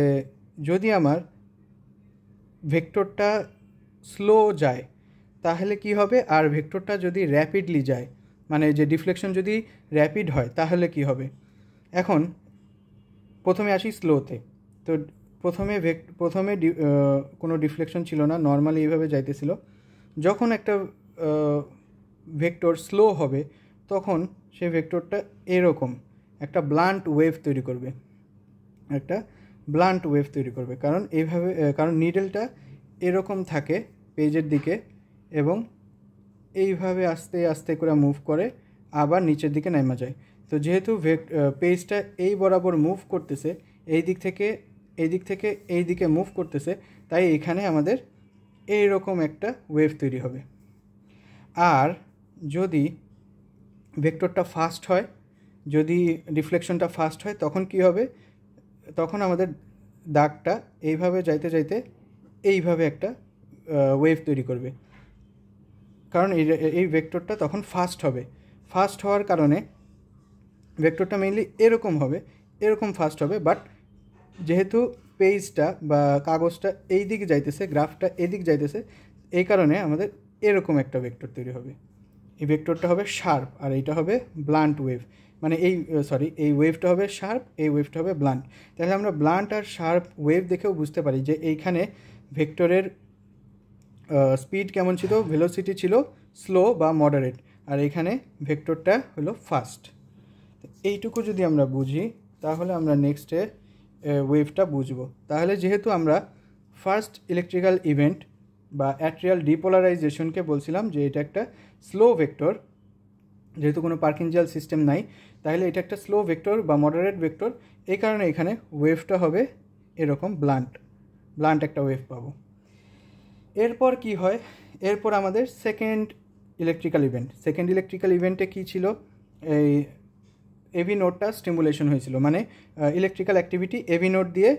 যদি আমার ভেক্টরটা স্লো যায় তাহলে কি হবে, আর ভেক্টরটা যদি র্যাপিডলি যায়, মানে যে ডিফ্লেকশন যদি র্যাপিড হয় তাহলে কি হবে। এখন প্রথমে আসি স্লোতে। তো প্রথমে কোনো ডিফ্লেকশন ছিল না, নর্মালি এইভাবে যাইতেছিল। যখন একটা ভেক্টর স্লো হবে তখন সেই ভেক্টরটা এরকম একটা ব্লান্ট ওয়েভ তৈরি করবে, কারণ নিডেলটা এরকম থাকে পেজের দিকে এবং এইভাবে আস্তে আস্তে করে মুভ করে আবার নিচের দিকে নামা যায়। তো যেহেতু পেজটা এই বরাবর মুভ করতেছে, এই দিক থেকে এই দিকে মুভ করতেছে, তাই এখানে আমাদের এইরকম একটা ওয়েভ তৈরি হবে। আর যদি ভেক্টরটা ফাস্ট হয়, যদি ডিফ্লেকশনটা ফাস্ট হয়, তখন কি হবে, তখন আমাদের দাগটা এইভাবে যাইতে যাইতে এইভাবে একটা ওয়েভ তৈরি করবে, কারণ এই ভেক্টরটা তখন ফাস্ট হবে। ফাস্ট হওয়ার কারণে ভেক্টরটা মেইনলি এরকম ফাস্ট হবে। বাট যেহেতু পেজটা বা কাগজটা এই দিকে যাইতেছে, গ্রাফটা এদিক যাইতেছে, এই কারণে আমাদের এরকম একটা ভেক্টর তৈরি হবে। এই ভেক্টরটা হবে শার্প আর এইটা হবে ব্লান্ট ওয়েভ, মানে এই ওয়েভটা হবে শার্প, এই ওয়েভটা হবে ব্লান্ট। তাহলে আমরা ব্লান্ট আর শার্প ওয়েভ দেখেও বুঝতে পারি যে এইখানে ভেক্টরের স্পিড কেমন ছিল, ভেলোসিটি ছিল স্লো বা মডারেট, আর এখানে ভেক্টরটা হলো ফাস্ট। এইটুকু যদি আমরা বুঝি তাহলে আমরা নেক্সটে ওয়েভটা বুঝবো। তাহলে যেহেতু আমরা ফার্স্ট ইলেকট্রিক্যাল ইভেন্ট বা অ্যাট্রিয়াল ডিপোলারাইজেশনকে বলছিলাম যে এটা একটা স্লো ভেক্টর, যেহেতু কোনো পার্কিনজিয়াল সিস্টেম নাই, তাহলে এটা একটা স্লো ভেক্টর বা মডারেট ভেক্টর, এই কারণে এখানে ওয়েভটা হবে এরকম ব্লান্ট একটা ওয়েভ পাবো। এরপর কি হয়, এরপর আমাদের সেকেন্ড ইলেকট্রিক্যাল ইভেন্টে কী ছিল, এই এভি নোডটা স্টিমুলেশন হয়েছিল, মানে ইলেকট্রিক্যাল অ্যাক্টিভিটি এভি নোড দিয়ে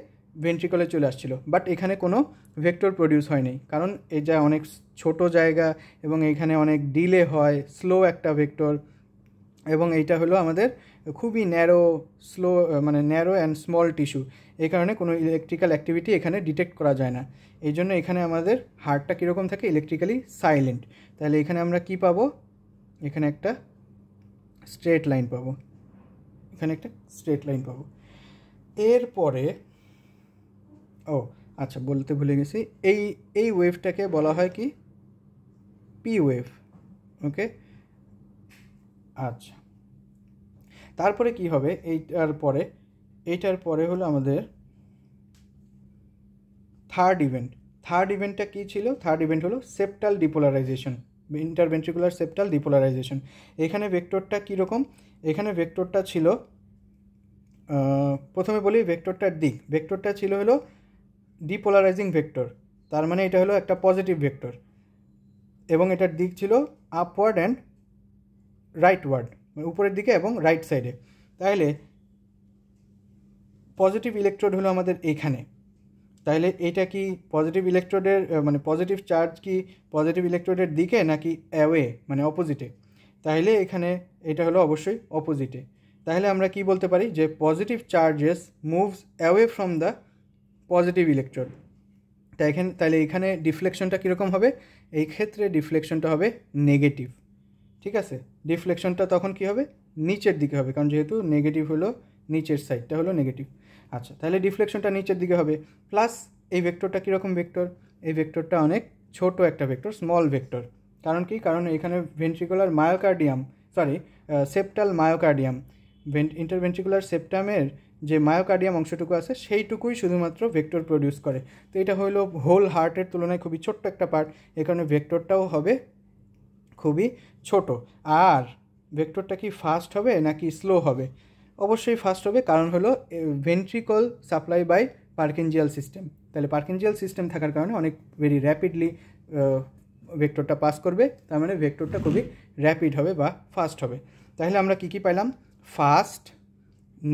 ভেন্ট্রিকলে চলে আসছিল। বাট এখানে কোনো ভেক্টর প্রডিউস হয়নি, কারণ এটা অনেক ছোট জায়গা এবং এইখানে অনেক ডিলে হয়, স্লো একটা ভেক্টর, এবং এইটা হলো আমাদের খুবই ন্যারো অ্যান্ড স্মল টিস্যু, এই কারণে কোনো ইলেকট্রিক্যাল অ্যাক্টিভিটি এখানে ডিটেক্ট করা যায় না। এই জন্য এখানে আমাদের হার্টটা কীরকম থাকে, ইলেকট্রিক্যালি সাইলেন্ট। তাহলে এখানে আমরা কি পাবো, এখানে একটা স্ট্রেট লাইন পাবো, এরপরে আচ্ছা বলতে ভুলে গেছি, এই ওয়েভটাকে বলা হয় কি, পি ওয়েভ। ওকে, আচ্ছা তারপরে কি হবে, এইটার পরে হলো আমাদের থার্ড ইভেন্টটা কী ছিল, থার্ড ইভেন্ট হলো septal depolarisation, interventricular septal depolarisation. এখানে ভেক্টরটা কীরকম, এখানে ভেক্টরটা ছিল, প্রথমে বলি ভেক্টরটা ছিল হলো ডিপোলারাইজিং ভেক্টর, তার মানে এটা হলো একটা পজিটিভ ভেক্টর, এবং এটার দিক ছিল আপওয়ার্ড অ্যান্ড রাইটওয়ার্ড, মানে উপরের দিকে এবং রাইট সাইডে। তাহলে পজিটিভ ইলেকট্রোড হলো আমাদের এইখানে, তাহলে এটা কি পজিটিভ ইলেকট্রোডের মানে পজিটিভ চার্জ কি পজিটিভ ইলেকট্রোডের দিকে নাকি অ্যাওয়ে মানে অপোজিটে, তাহলে এখানে এটা হলো অবশ্যই অপোজিটে। তাহলে আমরা কি বলতে পারি যে positive charges moves away from the positive electrode. তাহলে এখানে ডিফ্লেকশনটা কীরকম হবে, এই ক্ষেত্রে ডিফ্লেকশনটা হবে নেগেটিভ। ঠিক আছে, ডিফ্লেকশনটা তখন কি হবে, নিচের দিকে হবে, কারণ যেহেতু নেগেটিভ হলো নিচের সাইডটা হলো নেগেটিভ। আচ্ছা, তাহলে ডিফ্লেকশনটা নিচের দিকে হবে। প্লাস এই ভেক্টরটা কীরকম ভেক্টর? এই ভেক্টরটা অনেক ছোট একটা ভেক্টর, স্মল ভেক্টর। কারণ কি? কারণ এখানে ventricular myocardium, septal myocardium, interventricular সেপ্টামের যে মায়োকার্ডিয়াম অংশটুকু আছে সেইটুকুই শুধুমাত্র ভেক্টর প্রডিউস করে। তো এটা হলো হোল হার্টের তুলনায় খুবই ছোট্ট একটা পার্ট, এই কারণে ভেক্টরটাও হবে খুবই ছোট। আর ভেক্টরটা কি ফাস্ট হবে নাকি স্লো হবে? অবশ্যই ফাস্ট হবে, কারণ হলো ভেন্ট্রিকল সাপ্লাই বাই পার্কিনজিয়াল সিস্টেম। তাহলে পার্কিনজিয়াল সিস্টেম থাকার কারণে অনেক ভেরি র্যাপিডলি ভেক্টরটা পাস করবে, তার মানে ভেক্টরটা খুবই র্যাপিড হবে বা ফাস্ট হবে। তাহলে আমরা কি পাইলাম? ফাস্ট,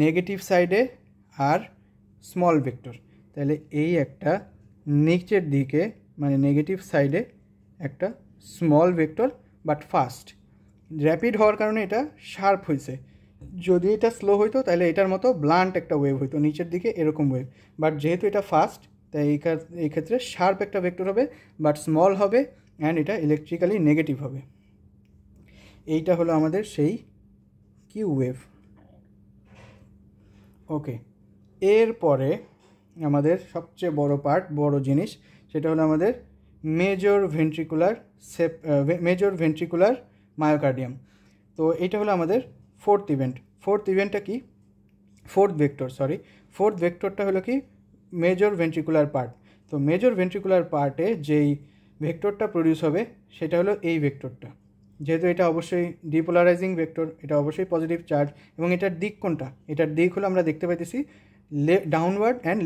নেগেটিভ সাইডে আর স্মল ভেক্টর। তাহলে এই একটা নিচের দিকে মানে নেগেটিভ সাইডে একটা small vector but fast, rapid হওয়ার কারণে এটা শার্প হয়েছে। যদি এটা স্লো হইতো তাহলে এটার মতো ব্লান্ট একটা ওয়েভ হইতো নিচের দিকে, এরকম ওয়েভ। বাট যেহেতু এটা ফাস্ট, তাই এই ক্ষেত্রে শার্প একটা ভেক্টর হবে বাট স্মল হবে, অ্যান্ড এটা ইলেকট্রিক্যালি নেগেটিভ হবে। এইটা হলো আমাদের সেই কিউ ওয়েভ। ওকে, এরপরে আমাদের সবচেয়ে বড় পার্ট, বড় জিনিস, সেটা হলো আমাদের মেজর ভেন্ট্রিকুলার মায়োকার্ডিয়াম। তো এটা হলো আমাদের ফোর্থ ইভেন্টটা কি? ফোর্থ ভেক্টরটা হলো কি? Major ventricular part. তো মেজর ভেন্ট্রিকুলার পার্টে যেই ভেক্টরটা প্রডিউস হবে সেটা হলো এই ভেক্টরটা। যেহেতু এটা অবশ্যই ডিপোলারাইজিং ভেক্টর, এটা অবশ্যই পজিটিভ চার্জ, এবং এটার দিক কোনটা? এটার দিক হলো আমরা দেখতে পাইতেছি ডাউনওয়ার্ড অ্যান্ড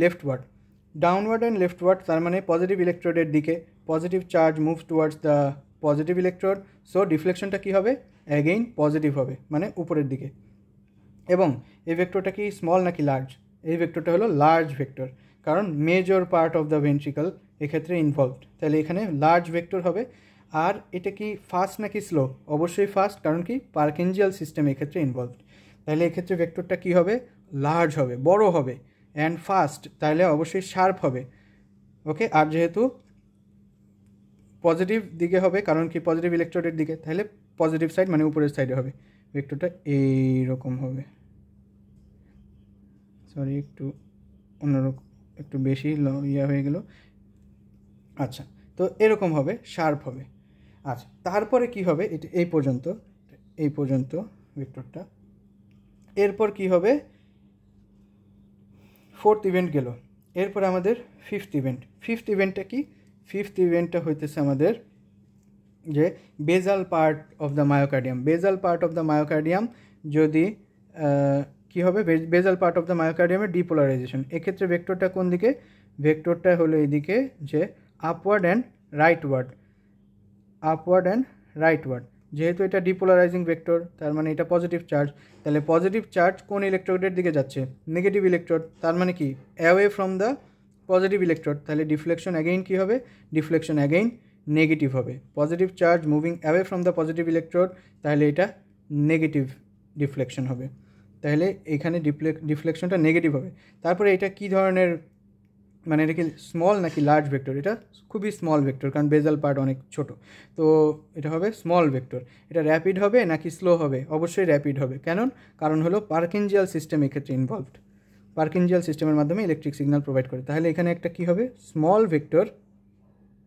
লেফটওয়ার্ড, তার মানে পজিটিভ ইলেকট্রোডের দিকে positive charge moves towards the positive electrode, so ডিফ্লেকশনটা কী হবে? অ্যাগেইন পজিটিভ হবে, মানে উপরের দিকে। এবং এই ভেক্টরটা কি স্মল নাকি লার্জ? এই ভেক্টরটা হলো লার্জ ভেক্টর, কারণ major part of the ventricle এক্ষেত্রে ইনভলভড। তাহলে এখানে লার্জ ভেক্টর হবে। আর এটা কি ফাস্ট নাকি স্লো? অবশ্যই ফাস্ট, কারণ কি? পার্কিনজিয়াল সিস্টেম এক্ষেত্রে ইনভলভড। তাহলে এক্ষেত্রে ভেক্টরটা কি হবে? লার্জ হবে, বড় হবে, অ্যান্ড ফাস্ট, তাহলে অবশ্যই শার্প হবে। ওকে, আর যেহেতু পজিটিভ দিকে হবে, কারণ কি? পজিটিভ ইলেকট্রোডের দিকে, তাহলে পজিটিভ সাইড মানে উপরের সাইডে হবে। ভেক্টরটা এইরকম হবে, সরি একটু অন্যরকম, একটু বেশি হয়ে গেল। আচ্ছা, তো এরকম হবে, শার্প হবে। আচ্ছা, তারপরে কি হবে? এটা এই পর্যন্ত ভেক্টরটা। এরপর কি হবে? ফোর্থ ইভেন্ট গেল, এরপর আমাদের ফিফথ ইভেন্টটা কি? ফিফথ ইভেন্টটা হইতেছে আমাদের যে বেজাল পার্ট অফ দ্য মায়োকার্ডিয়াম যদি কি হবে? বেজাল পার্ট অফ দ্য মায়োকার্ডিয়ামের ডিপোলারাইজেশন। এক্ষেত্রে ভেক্টরটা কোন দিকে? ভেক্টরটা হলো এইদিকে, যে আপওয়ার্ড অ্যান্ড রাইটওয়ার্ড। যেহেতু এটা ডিপোলারাইজিং ভেক্টর, তার মানে এটা পজিটিভ চার্জ, তাহলে পজিটিভ চার্জ কোন ইলেকট্রোডের দিকে যাচ্ছে? নেগেটিভ ইলেকট্রোড, তার মানে কি? Away from the positive electrode. তাহলে ডিফ্লেকশন অ্যাগেইন কী হবে? ডিফ্লেকশন অ্যাগেইন নেগেটিভ হবে। Positive charge moving away from the positive electrode, তাহলে এটা নেগেটিভ ডিফ্লেকশন হবে। তাহলে এখানে ডিফ্লেকশনটা নেগেটিভ হবে। তারপরে এটা কি ধরনের, মানে এটা কি স্মল নাকি লার্জ ভেক্টর? এটা খুবই স্মল ভেক্টর, কারণ বেজাল পার্ট অনেক ছোট, তো এটা হবে স্মল ভেক্টর। এটা র্যাপিড হবে নাকি স্লো হবে? অবশ্যই র্যাপিড হবে। কারণ হলো পার্কিনজিয়াল সিস্টেম এক্ষেত্রে ইনভলভড, পার্কিনজিয়াল সিস্টেমের মাধ্যমে ইলেকট্রিক সিগন্যাল প্রোভাইড করে। তাহলে এখানে একটা কি হবে? Small vector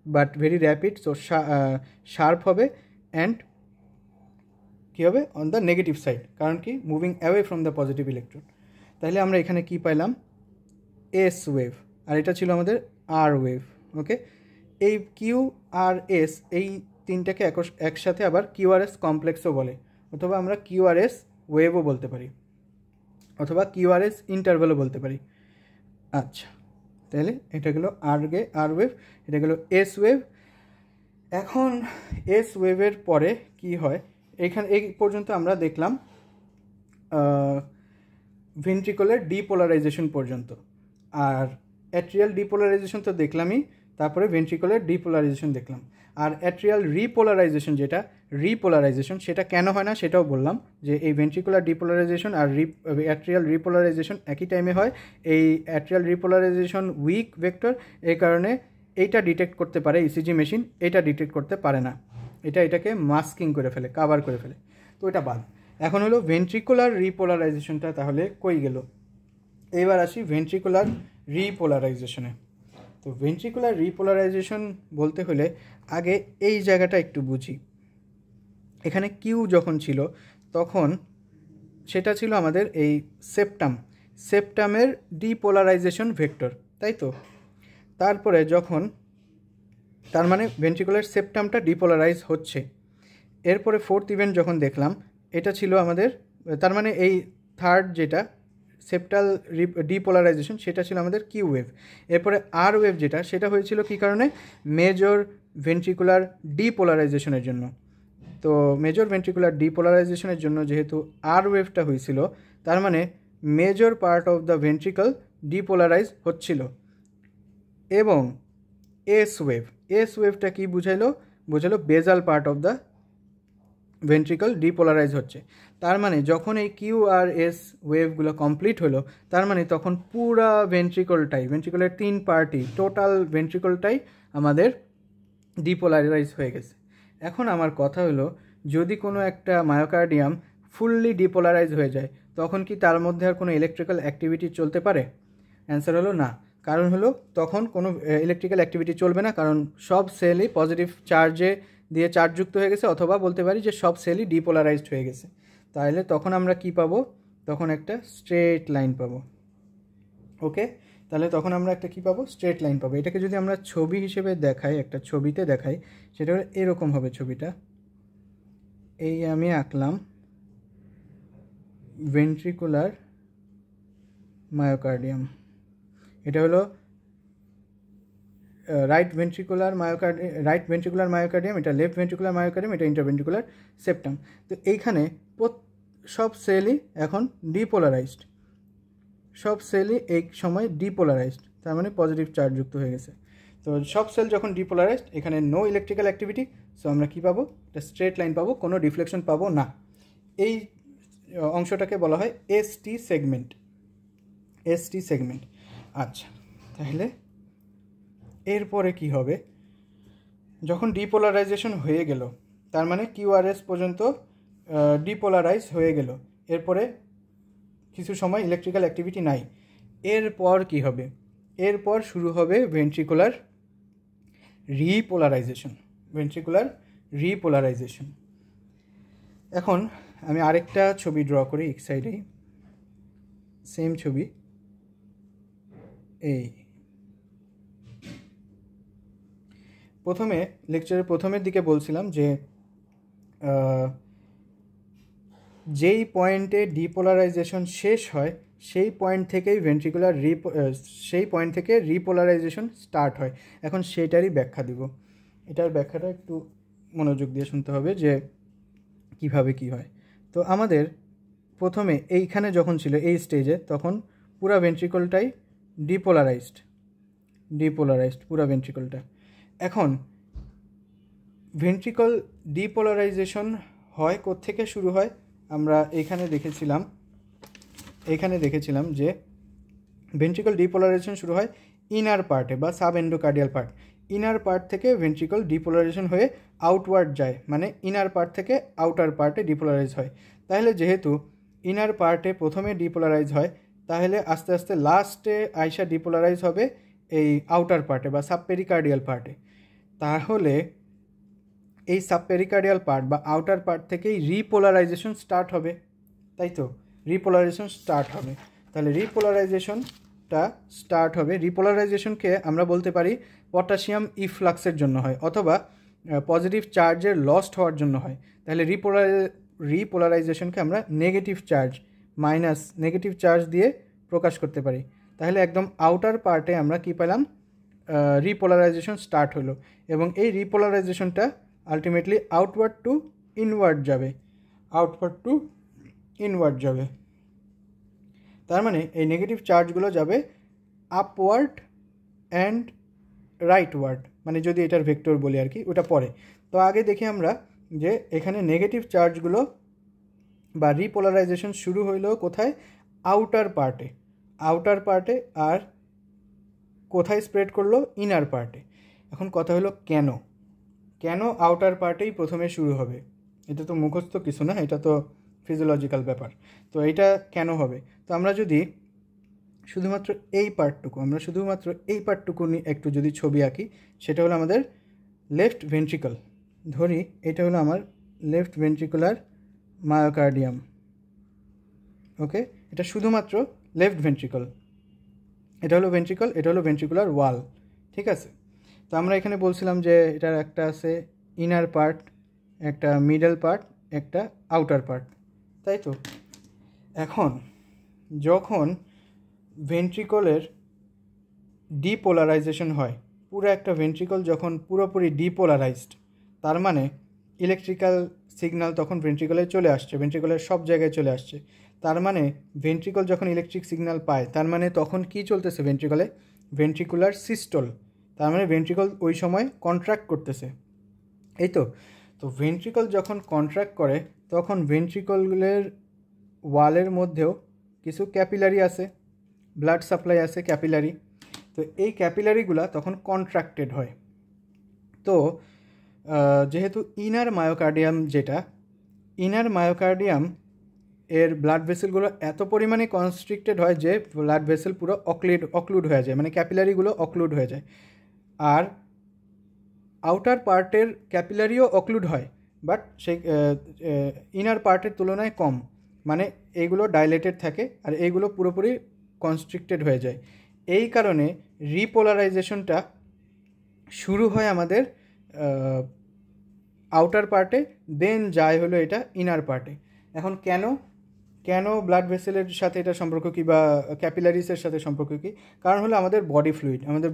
but very rapid, so sharp হবে, অ্যান্ড কী হবে? অন দ্য নেগেটিভ সাইড, কারণ কি? Moving away from the positive electron. তাহলে আমরা এখানে কি পাইলাম? এস ওয়েভ, আর এটা ছিল আমাদের আর ওয়েভ। ওকে, এই কিউ আর এস, এই তিনটাকে একসাথে আবার কিউআরএস কমপ্লেক্সও বলে, অথবা আমরা কিউআরএস ওয়েভও বলতে পারি, অথবা কিউআরএস ইন্টারভ্যালও বলতে পারি। আচ্ছা, তাহলে এটা গেলো আর ওয়েভ, এটা গেলো এস ওয়েভ। এখন এস ওয়েভের পরে কি হয়? এই পর্যন্ত আমরা দেখলাম ভেন্ট্রিকলের ডিপোলারাইজেশন পর্যন্ত, আর অ্যাট্রিয়াল ডিপোলারাইজেশন তো দেখলামই, তারপরে ভেন্ট্রিকলের ডিপোলারাইজেশন দেখলাম। আর অ্যাট্রিয়াল রিপোলারাইজেশন সেটা কেন হয় না সেটাও বললাম, যে এই ভেন্ট্রিকুলার ডিপোলারাইজেশন আর অ্যাট্রিয়াল রিপোলারাইজেশন একই টাইমে হয়। এই অ্যাট্রিয়াল রিপোলারাইজেশন উইক ভেক্টর, এই কারণে এইটা ডিটেক্ট করতে পারে ইসিজি মেশিন, এটা ডিটেক্ট করতে পারে না, এটাকে মাস্কিং করে ফেলে, কাভার করে ফেলে, তো এটা বাদ। এখন হলো ভেন্ট্রিকুলার রিপোলারাইজেশনটা তাহলে কই গেল। এবার আসি ভেন্ট্রিকুলার রিপোলারাইজেশনে। তো ভেন্ট্রিকুলার রিপোলারাইজেশন বলতে হলে আগে এই জায়গাটা একটু বুঝি। এখানে কিউ যখন ছিল তখন সেটা ছিল আমাদের এই সেপ্টামের ডিপোলারাইজেশন ভেক্টর, তাই তো। তারপরে যখন তার মানে ভেন্ট্রিকুলার সেপ্টামটা ডিপোলারাইজ হচ্ছে, এরপরে ফোর্থ ইভেন্ট যখন দেখলাম এটা ছিল আমাদের, তার মানে এই থার্ড যেটা সেপ্টাল ডিপোলারাইজেশন সেটা ছিল আমাদের কিউ ওয়েভ। এরপরে আর ওয়েভ যেটা সেটা হয়েছিল কী কারণে, মেজর ভেন্ট্রিকুলার ডিপোলারাইজেশনের জন্য। তো মেজর ভেন্ট্রিকুলার ডিপোলারাইজেশনের জন্য যেহেতু আর ওয়েভটা হয়েছিল, তার মানে major part of the ventricle depolarise হচ্ছিল। এবং এস ওয়েভটা কি বুঝাইলো basal part of the ventricle depolarise হচ্ছে। তার মানে যখন এই কিউ আর এস ওয়েভগুলো কমপ্লিট হলো, তার মানে তখন পুরা ভেন্ট্রিকলের 3 পার্টই, টোটাল ভেন্ট্রিকলটাই আমাদের ডিপোলারাইজ হয়ে গেছে। এখন আমার কথা হলো, যদি কোনো একটা মায়োকার্ডিয়াম ফুললি ডিপোলারাইজ হয়ে যায় তখন কি তার মধ্যে আর কোনো ইলেকট্রিক্যাল অ্যাক্টিভিটি চলতে পারে? অ্যান্সার হলো না। কারণ হলো তখন কোনো ইলেকট্রিক্যাল অ্যাক্টিভিটি চলবে না, কারণ সব সেলই পজিটিভ চার্জে দিয়ে চার্জযুক্ত হয়ে গেছে, অথবা বলতে পারি যে সব সেলই ডিপোলারাইজড হয়ে গেছে। তাহলে তখন আমরা কি পাবো, তখন একটা স্ট্রেট লাইন পাবো। ওকে, তাহলে তখন আমরা একটা কি পাবো, স্ট্রেট লাইন পাবো। এটাকে যদি আমরা ছবি হিসেবে দেখাই, একটা ছবিতে দেখাই, সেটা হলো এরকম হবে ছবিটা। এই আমি আঁকলাম ভেন্ট্রিকুলার মায়োকার্ডিয়াম, এটা হলো রাইট ভেন্ট্রিকুলার মায়োকার্ডিয়াম, এটা লেফট ভেন্ট্রিকুলার মায়োকার্ডিয়াম, এটা ইন্টারভেন্ট্রিকুলার সেপ্টাম। তো এইখানে সব সেলই এখন ডিপোলারাইজড, সব সেলই এই সময় ডিপোলারাইজড, তার মানে পজিটিভ চার্জযুক্ত হয়ে গেছে। তো সব সেল যখন ডিপোলারাইজড, এখানে নো ইলেকট্রিক্যাল অ্যাক্টিভিটি, সো আমরা কী পাবো, একটা স্ট্রেট লাইন পাবো, কোনো ডিফ্লেকশন পাবো না। এই অংশটাকে বলা হয় এসটি সেগমেন্ট। আচ্ছা, তাহলে এরপরে কি হবে, যখন ডিপোলারাইজেশন হয়ে গেল, তার মানে কিউআরএস পর্যন্ত ডিপোলারাইজ হয়ে গেল, এরপরে কিছু সময় ইলেকট্রিক্যাল অ্যাক্টিভিটি নাই। এরপর কি হবে, এরপর শুরু হবে ভেন্ট্রিকুলার রিপোলারাইজেশন। এখন আমি আরেকটা ছবি ড্র করি এক সাইডেই, সেম ছবি। এই প্রথমে লেকচারের প্রথমের দিকে বলছিলাম যে যেই পয়েন্টে ডিপোলারাইজেশন শেষ হয় সেই পয়েন্ট থেকেই রিপোলারাইজেশন স্টার্ট হয়। এখন সেটারই ব্যাখ্যা দিব। এটার ব্যাখ্যাটা একটু মনোযোগ দিয়ে শুনতে হবে যে কিভাবে কি হয়। তো আমাদের প্রথমে এইখানে যখন ছিল এই স্টেজে, তখন পুরা ভেন্ট্রিকলটাই ডিপোলারাইজড পুরা ভেন্ট্রিকলটা। এখন ভেন্ট্রিকল ডিপোলারাইজেশন হয় কোত্থেকে শুরু হয়, আমরা এখানে দেখেছিলাম যে ভেন্ট্রিকল ডিপোলারাইজেশন শুরু হয় ইনার পার্টে বা sub endocardial part. Inner part থেকে ভেন্ট্রিকল ডিপোলারাইজেশন হয়ে আউটওয়ার্ড যায়, মানে ইনার পার্ট থেকে আউটার পার্টে ডিপোলারাইজ হয়। তাহলে যেহেতু ইনার পার্টে প্রথমে ডিপোলারাইজ হয়, তাহলে আস্তে আস্তে লাস্টে আইসা ডিপোলারাইজ হবে এই আউটার পার্টে বা সাবপেরিকার্ডিয়াল পার্টে। তাহলে এই সাবপেরিকার্ডিয়াল পার্ট বা আউটার পার্ট থেকেই রিপোলারাইজেশন স্টার্ট হবে, তাই তো। তাহলে রিপোলারাইজেশনকে আমরা বলতে পারি পটাশিয়াম ইফ্লাক্সের জন্য হয়, অথবা পজিটিভ চার্জের লস্ট হওয়ার জন্য হয়। তাহলে রিপোলারাইজেশনকে আমরা নেগেটিভ চার্জ দিয়ে প্রকাশ করতে পারি। তাহলে একদম আউটার পার্টে আমরা কি পেলাম, রিপোলারাইজেশন স্টার্ট হলো, এবং এই রিপোলারাইজেশনটা আলটিমেটলি আউটওয়ার্ড টু ইনওয়ার্ড যাবে। তার মানে এই নেগেটিভ চার্জগুলো যাবে আপওয়ার্ড অ্যান্ড রাইটওয়ার্ড, মানে যদি এটার ভেক্টর বলি আর কি, ওটা পরে। তো আগে দেখি আমরা যে এখানে নেগেটিভ চার্জগুলো বা রিপোলারাইজেশন শুরু হইলো কোথায়, আউটার পার্টে, আর কোথায় স্প্রেড করলো, ইনার পার্টে। এখন কথা হলো কেন আউটার পার্টেই প্রথমে শুরু হবে? এটা তো মুখস্থ কিছু না, এটা তো ফিজিওলজিক্যাল ব্যাপার। তো এইটা কেন হবে? তো আমরা যদি শুধুমাত্র এই পার্টটুকু নিয়ে একটু যদি ছবি আঁকি, সেটা হলো আমাদের লেফট ভেন্ট্রিকল। ধরি এটা হলো আমার লেফট ভেন্ট্রিকুলার মায়োকার্ডিয়াম। ওকে, এটা শুধুমাত্র লেফট ভেন্ট্রিকল, এটা হলো ভেন্ট্রিকল, এটা হলো ভেন্ট্রিকুলার ওয়াল। ঠিক আছে, তো আমরা এখানে বলছিলাম যে এটার একটা আছে ইনার পার্ট, একটা মিডল পার্ট, একটা আউটার পার্ট, তাই তো। এখন যখন ভেন্ট্রিকলের ডিপোলারাইজেশন হয়, পুরো একটা ভেন্ট্রিকল যখন পুরোপুরি ডিপোলারাইজড, তার মানে ইলেকট্রিক্যাল সিগন্যাল তখন ভেন্ট্রিকলে চলে আসছে, ভেন্ট্রিকলের সব জায়গায় চলে আসছে। তার মানে ভেন্ট্রিকল যখন ইলেকট্রিক সিগন্যাল পায়, তার মানে তখন কি চলতেছে ভেন্ট্রিকলে? Ventricular systole. তার মানে ভেন্ট্রিকল ওই সময় কন্ট্রাক্ট করতেছে, এই তো। তো ভেন্ট্রিকল যখন কন্ট্রাক্ট করে, তখন ভেন্ট্রিকলের ওয়ালের মধ্যেও কিছু ক্যাপিলারি আছে, ব্লাড সাপ্লাই আছে, ক্যাপিলারি। তো এই ক্যাপিলারিগুলো তখন কন্ট্রাক্টেড হয়। তো যেহেতু ইনার মায়োকার্ডিয়াম, যেটা ইনার মায়োকার্ডিয়াম এর ব্লাড ভেসেলগুলো এত পরিমাণে কনস্ট্রিক্টেড হয় যে ব্লাড ভেসেল পুরো অক্লুড হয়ে যায়, মানে ক্যাপিলারিগুলো অক্লুড হয়ে যায়। আর আউটার পার্টের ক্যাপিলারিও অক্লুড হয়, বাট সেই ইনার পার্টের তুলনায় কম, মানে এইগুলো ডাইলেটেড থাকে আর এইগুলো পুরোপুরি কনস্ট্রিক্টেড হয়ে যায়। এই কারণে রিপোলারাইজেশনটা শুরু হয় আমাদের আউটার পার্টে, দেন যায় হলো এটা ইনার পার্টে। এখন কেন ব্লাড ভেসেলের সাথে এটা সম্পর্ক কী, বা ক্যাপিলারিসের সাথে সম্পর্ক কী? কারণ হলো আমাদের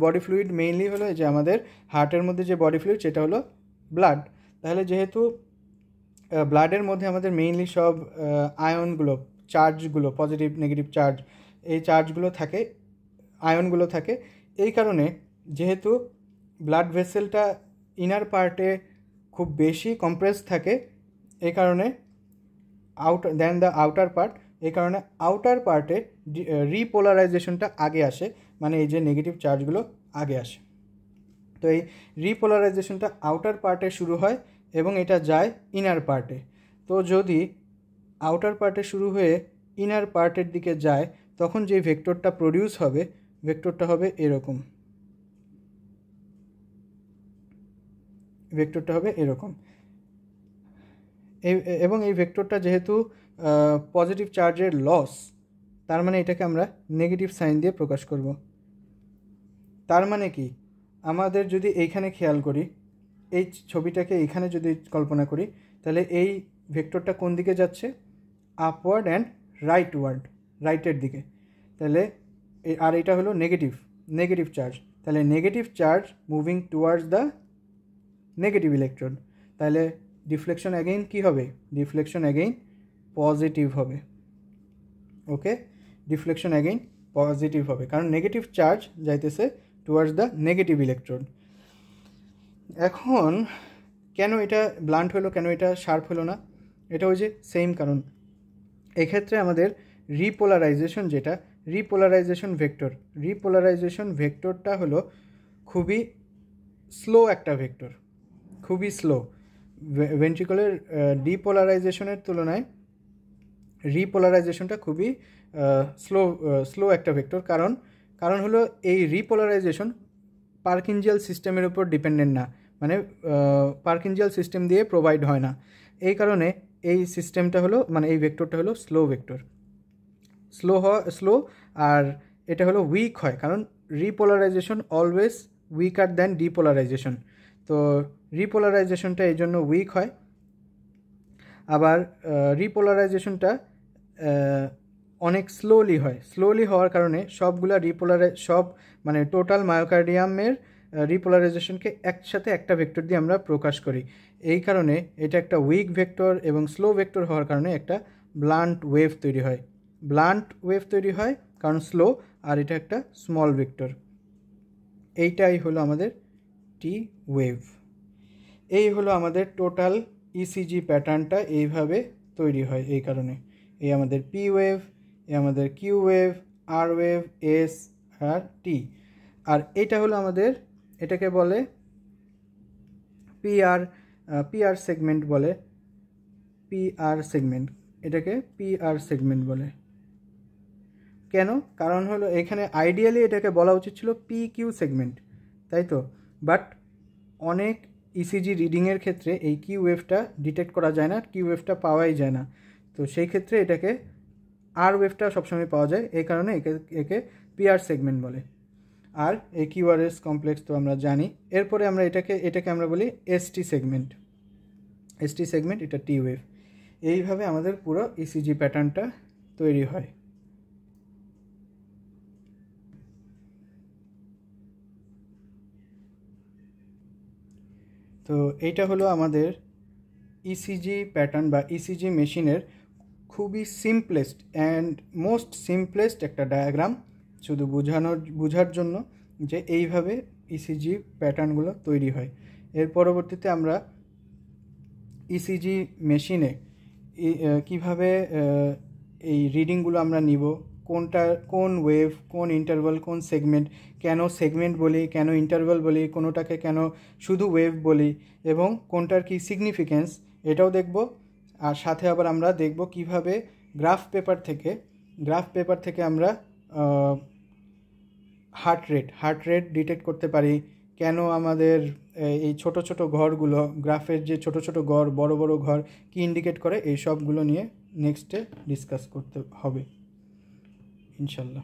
বডি ফ্লুইড মেইনলি হলো যে আমাদের হার্টের মধ্যে যে বডি ফ্লুইড, সেটা হলো ব্লাড। তাহলে যেহেতু ব্লাডের মধ্যে আমাদের মেইনলি সব আয়নগুলো, চার্জগুলো, পজিটিভ নেগেটিভ চার্জ, এই চার্জগুলো থাকে, আয়নগুলো থাকে। এই কারণে যেহেতু ব্লাড ভেসেলটা ইনার পার্টে খুব বেশি কম্প্রেস থাকে, এই কারণে আউটার পার্ট, এই কারণে আউটার পার্টে রিপোলারাইজেশনটা আগে আসে, মানে এই যে নেগেটিভ চার্জগুলো আগে আসে। তো এই রিপোলারাইজেশনটা আউটার পার্টে শুরু হয় এবং এটা যায় ইনার পার্টে। তো যদি আউটার পার্টে শুরু হয়ে ইনার পার্টের দিকে যায়, তখন যে ভেক্টরটা প্রডিউস হবে, ভেক্টরটা হবে এরকম, এবং এই ভেক্টরটা যেহেতু পজিটিভ চার্জের লস, তার মানে এটাকে আমরা নেগেটিভ সাইন দিয়ে প্রকাশ করব। তার মানে কি, আমাদের যদি এইখানে খেয়াল করি, এই ছবিটাকে এইখানে যদি কল্পনা করি, তাহলে এই ভেক্টরটা কোন দিকে যাচ্ছে? আপওয়ার্ড অ্যান্ড রাইটের দিকে। তাহলে আর এটা হলো নেগেটিভ চার্জ, তাহলে negative charge moving towards the negative electron. তাহলে ডিফ্লেকশন অ্যাগেইন কি হবে? ডিফ্লেকশন অ্যাগেইন পজিটিভ হবে। ওকে, ডিফ্লেকশন অ্যাগেইন পজিটিভ হবে, কারণ নেগেটিভ চার্জ যাইতেছে টুয়ার্ডস দ্য নেগেটিভ ইলেকট্রন। এখন কেন এটা ব্লান্ট হলো, কেন এটা শার্প হলো না? এটা ওই যে সেম কারণ। এক্ষেত্রে আমাদের রিপোলারাইজেশন ভেক্টরটা হলো খুবই স্লো একটা ভেক্টর, খুবই স্লো। ভেন্ট্রিকলের ডিপোলারাইজেশনের তুলনায় রিপোলারাইজেশনটা খুবই স্লো একটা ভেক্টর। কারণ হলো এই রিপোলারাইজেশন পার্কিনজিয়াল সিস্টেমের উপর ডিপেন্ডেন্ট না, মানে পার্কিনজিয়াল সিস্টেম দিয়ে প্রোভাইড হয় না। এই কারণে এই সিস্টেমটা হলো, মানে এই ভেক্টরটা হলো স্লো ভেক্টর, স্লো। আর এটা হলো উইক হয়, কারণ repolarization always weaker than depolarization. তো রিপোলারাইজেশনটা এই জন্য উইক হয়। আবার রিপোলারাইজেশনটা অনেক স্লোলি হওয়ার কারণে সবগুলা মানে টোটাল মায়োকার্ডিয়ামের রিপোলারাইজেশনকে একসাথে একটা ভেক্টর দিয়ে আমরা প্রকাশ করি। এই কারণে এটা একটা উইক ভেক্টর এবং স্লো ভেক্টর হওয়ার কারণে একটা ব্লান্ট ওয়েভ তৈরি হয়, কারণ স্লো, আর এটা একটা স্মল ভেক্টর। এইটাই হলো আমাদের টি ওয়েভ। এই হলো আমাদের টোটাল ইসিজি প্যাটার্নটা এইভাবে তৈরি হয়। এই কারণে এই আমাদের পি ওয়েভ, এই আমাদের কিউ ওয়েভ, আর ওয়েভ, এস আর টি। আর এটা হলো আমাদের, এটাকে বলে পিআর সেগমেন্ট বলে, পিআর সেগমেন্ট। এটাকে PR সেগমেন্ট বলে। কেন? কারণ হলো এখানে আইডিয়ালি এটাকে বলা উচিত ছিল PQ সেগমেন্ট, তাই তো, বাট অনেক ইসিজি রিডিংয়ের ক্ষেত্রে এই কিউ ওয়েভটা ডিটেক্ট করা যায় না, কিউ ওয়েভটা পাওয়াই যায় না, তো সেই ক্ষেত্রে এটাকে আর ওয়েভটা সবসময় পাওয়া যায়, এই কারণে একে PR সেগমেন্ট বলে। আর এই QRS কমপ্লেক্স তো আমরা জানি। এরপরে আমরা এটাকে আমরা বলি ST সেগমেন্ট। এটা টি ওয়েভ। এইভাবে আমাদের পুরো ইসিজি প্যাটার্নটা তৈরি হয়। তো এইটা হলো আমাদের ইসিজি প্যাটার্ন বা ইসিজি মেশিনের খুবই সিম্পলেস্ট অ্যান্ড মোস্ট সিম্পলেস্ট একটা ডায়াগ্রাম, শুধু বোঝার জন্য যে এইভাবে ইসিজি প্যাটার্নগুলো তৈরি হয়। এর পরবর্তীতে আমরা ইসিজি মেশিনে কিভাবে এই রিডিংগুলো আমরা নিব, কোন ওয়েভ, কোন ইন্টারভাল, কোন সেগমেন্ট, কেন সেগমেন্ট বলি, কেন ইন্টারভাল বলি, কোনোটাকে কেন শুধু ওয়েভ বলি, এবং কোনটার কি সিগনিফিকেন্স, এটাও দেখব। আর সাথে আবার আমরা দেখব কিভাবে গ্রাফ পেপার থেকে আমরা হার্ট রেট ডিটেক্ট করতে পারি, কেন আমাদের এই ছোট ছোট ঘরগুলো, গ্রাফের যে ছোট ছোট ঘর, বড় বড় ঘর কি ইন্ডিকেট করে, এই সবগুলো নিয়ে নেক্সটে ডিসকাস করতে হবে ইনশাল্লাহ।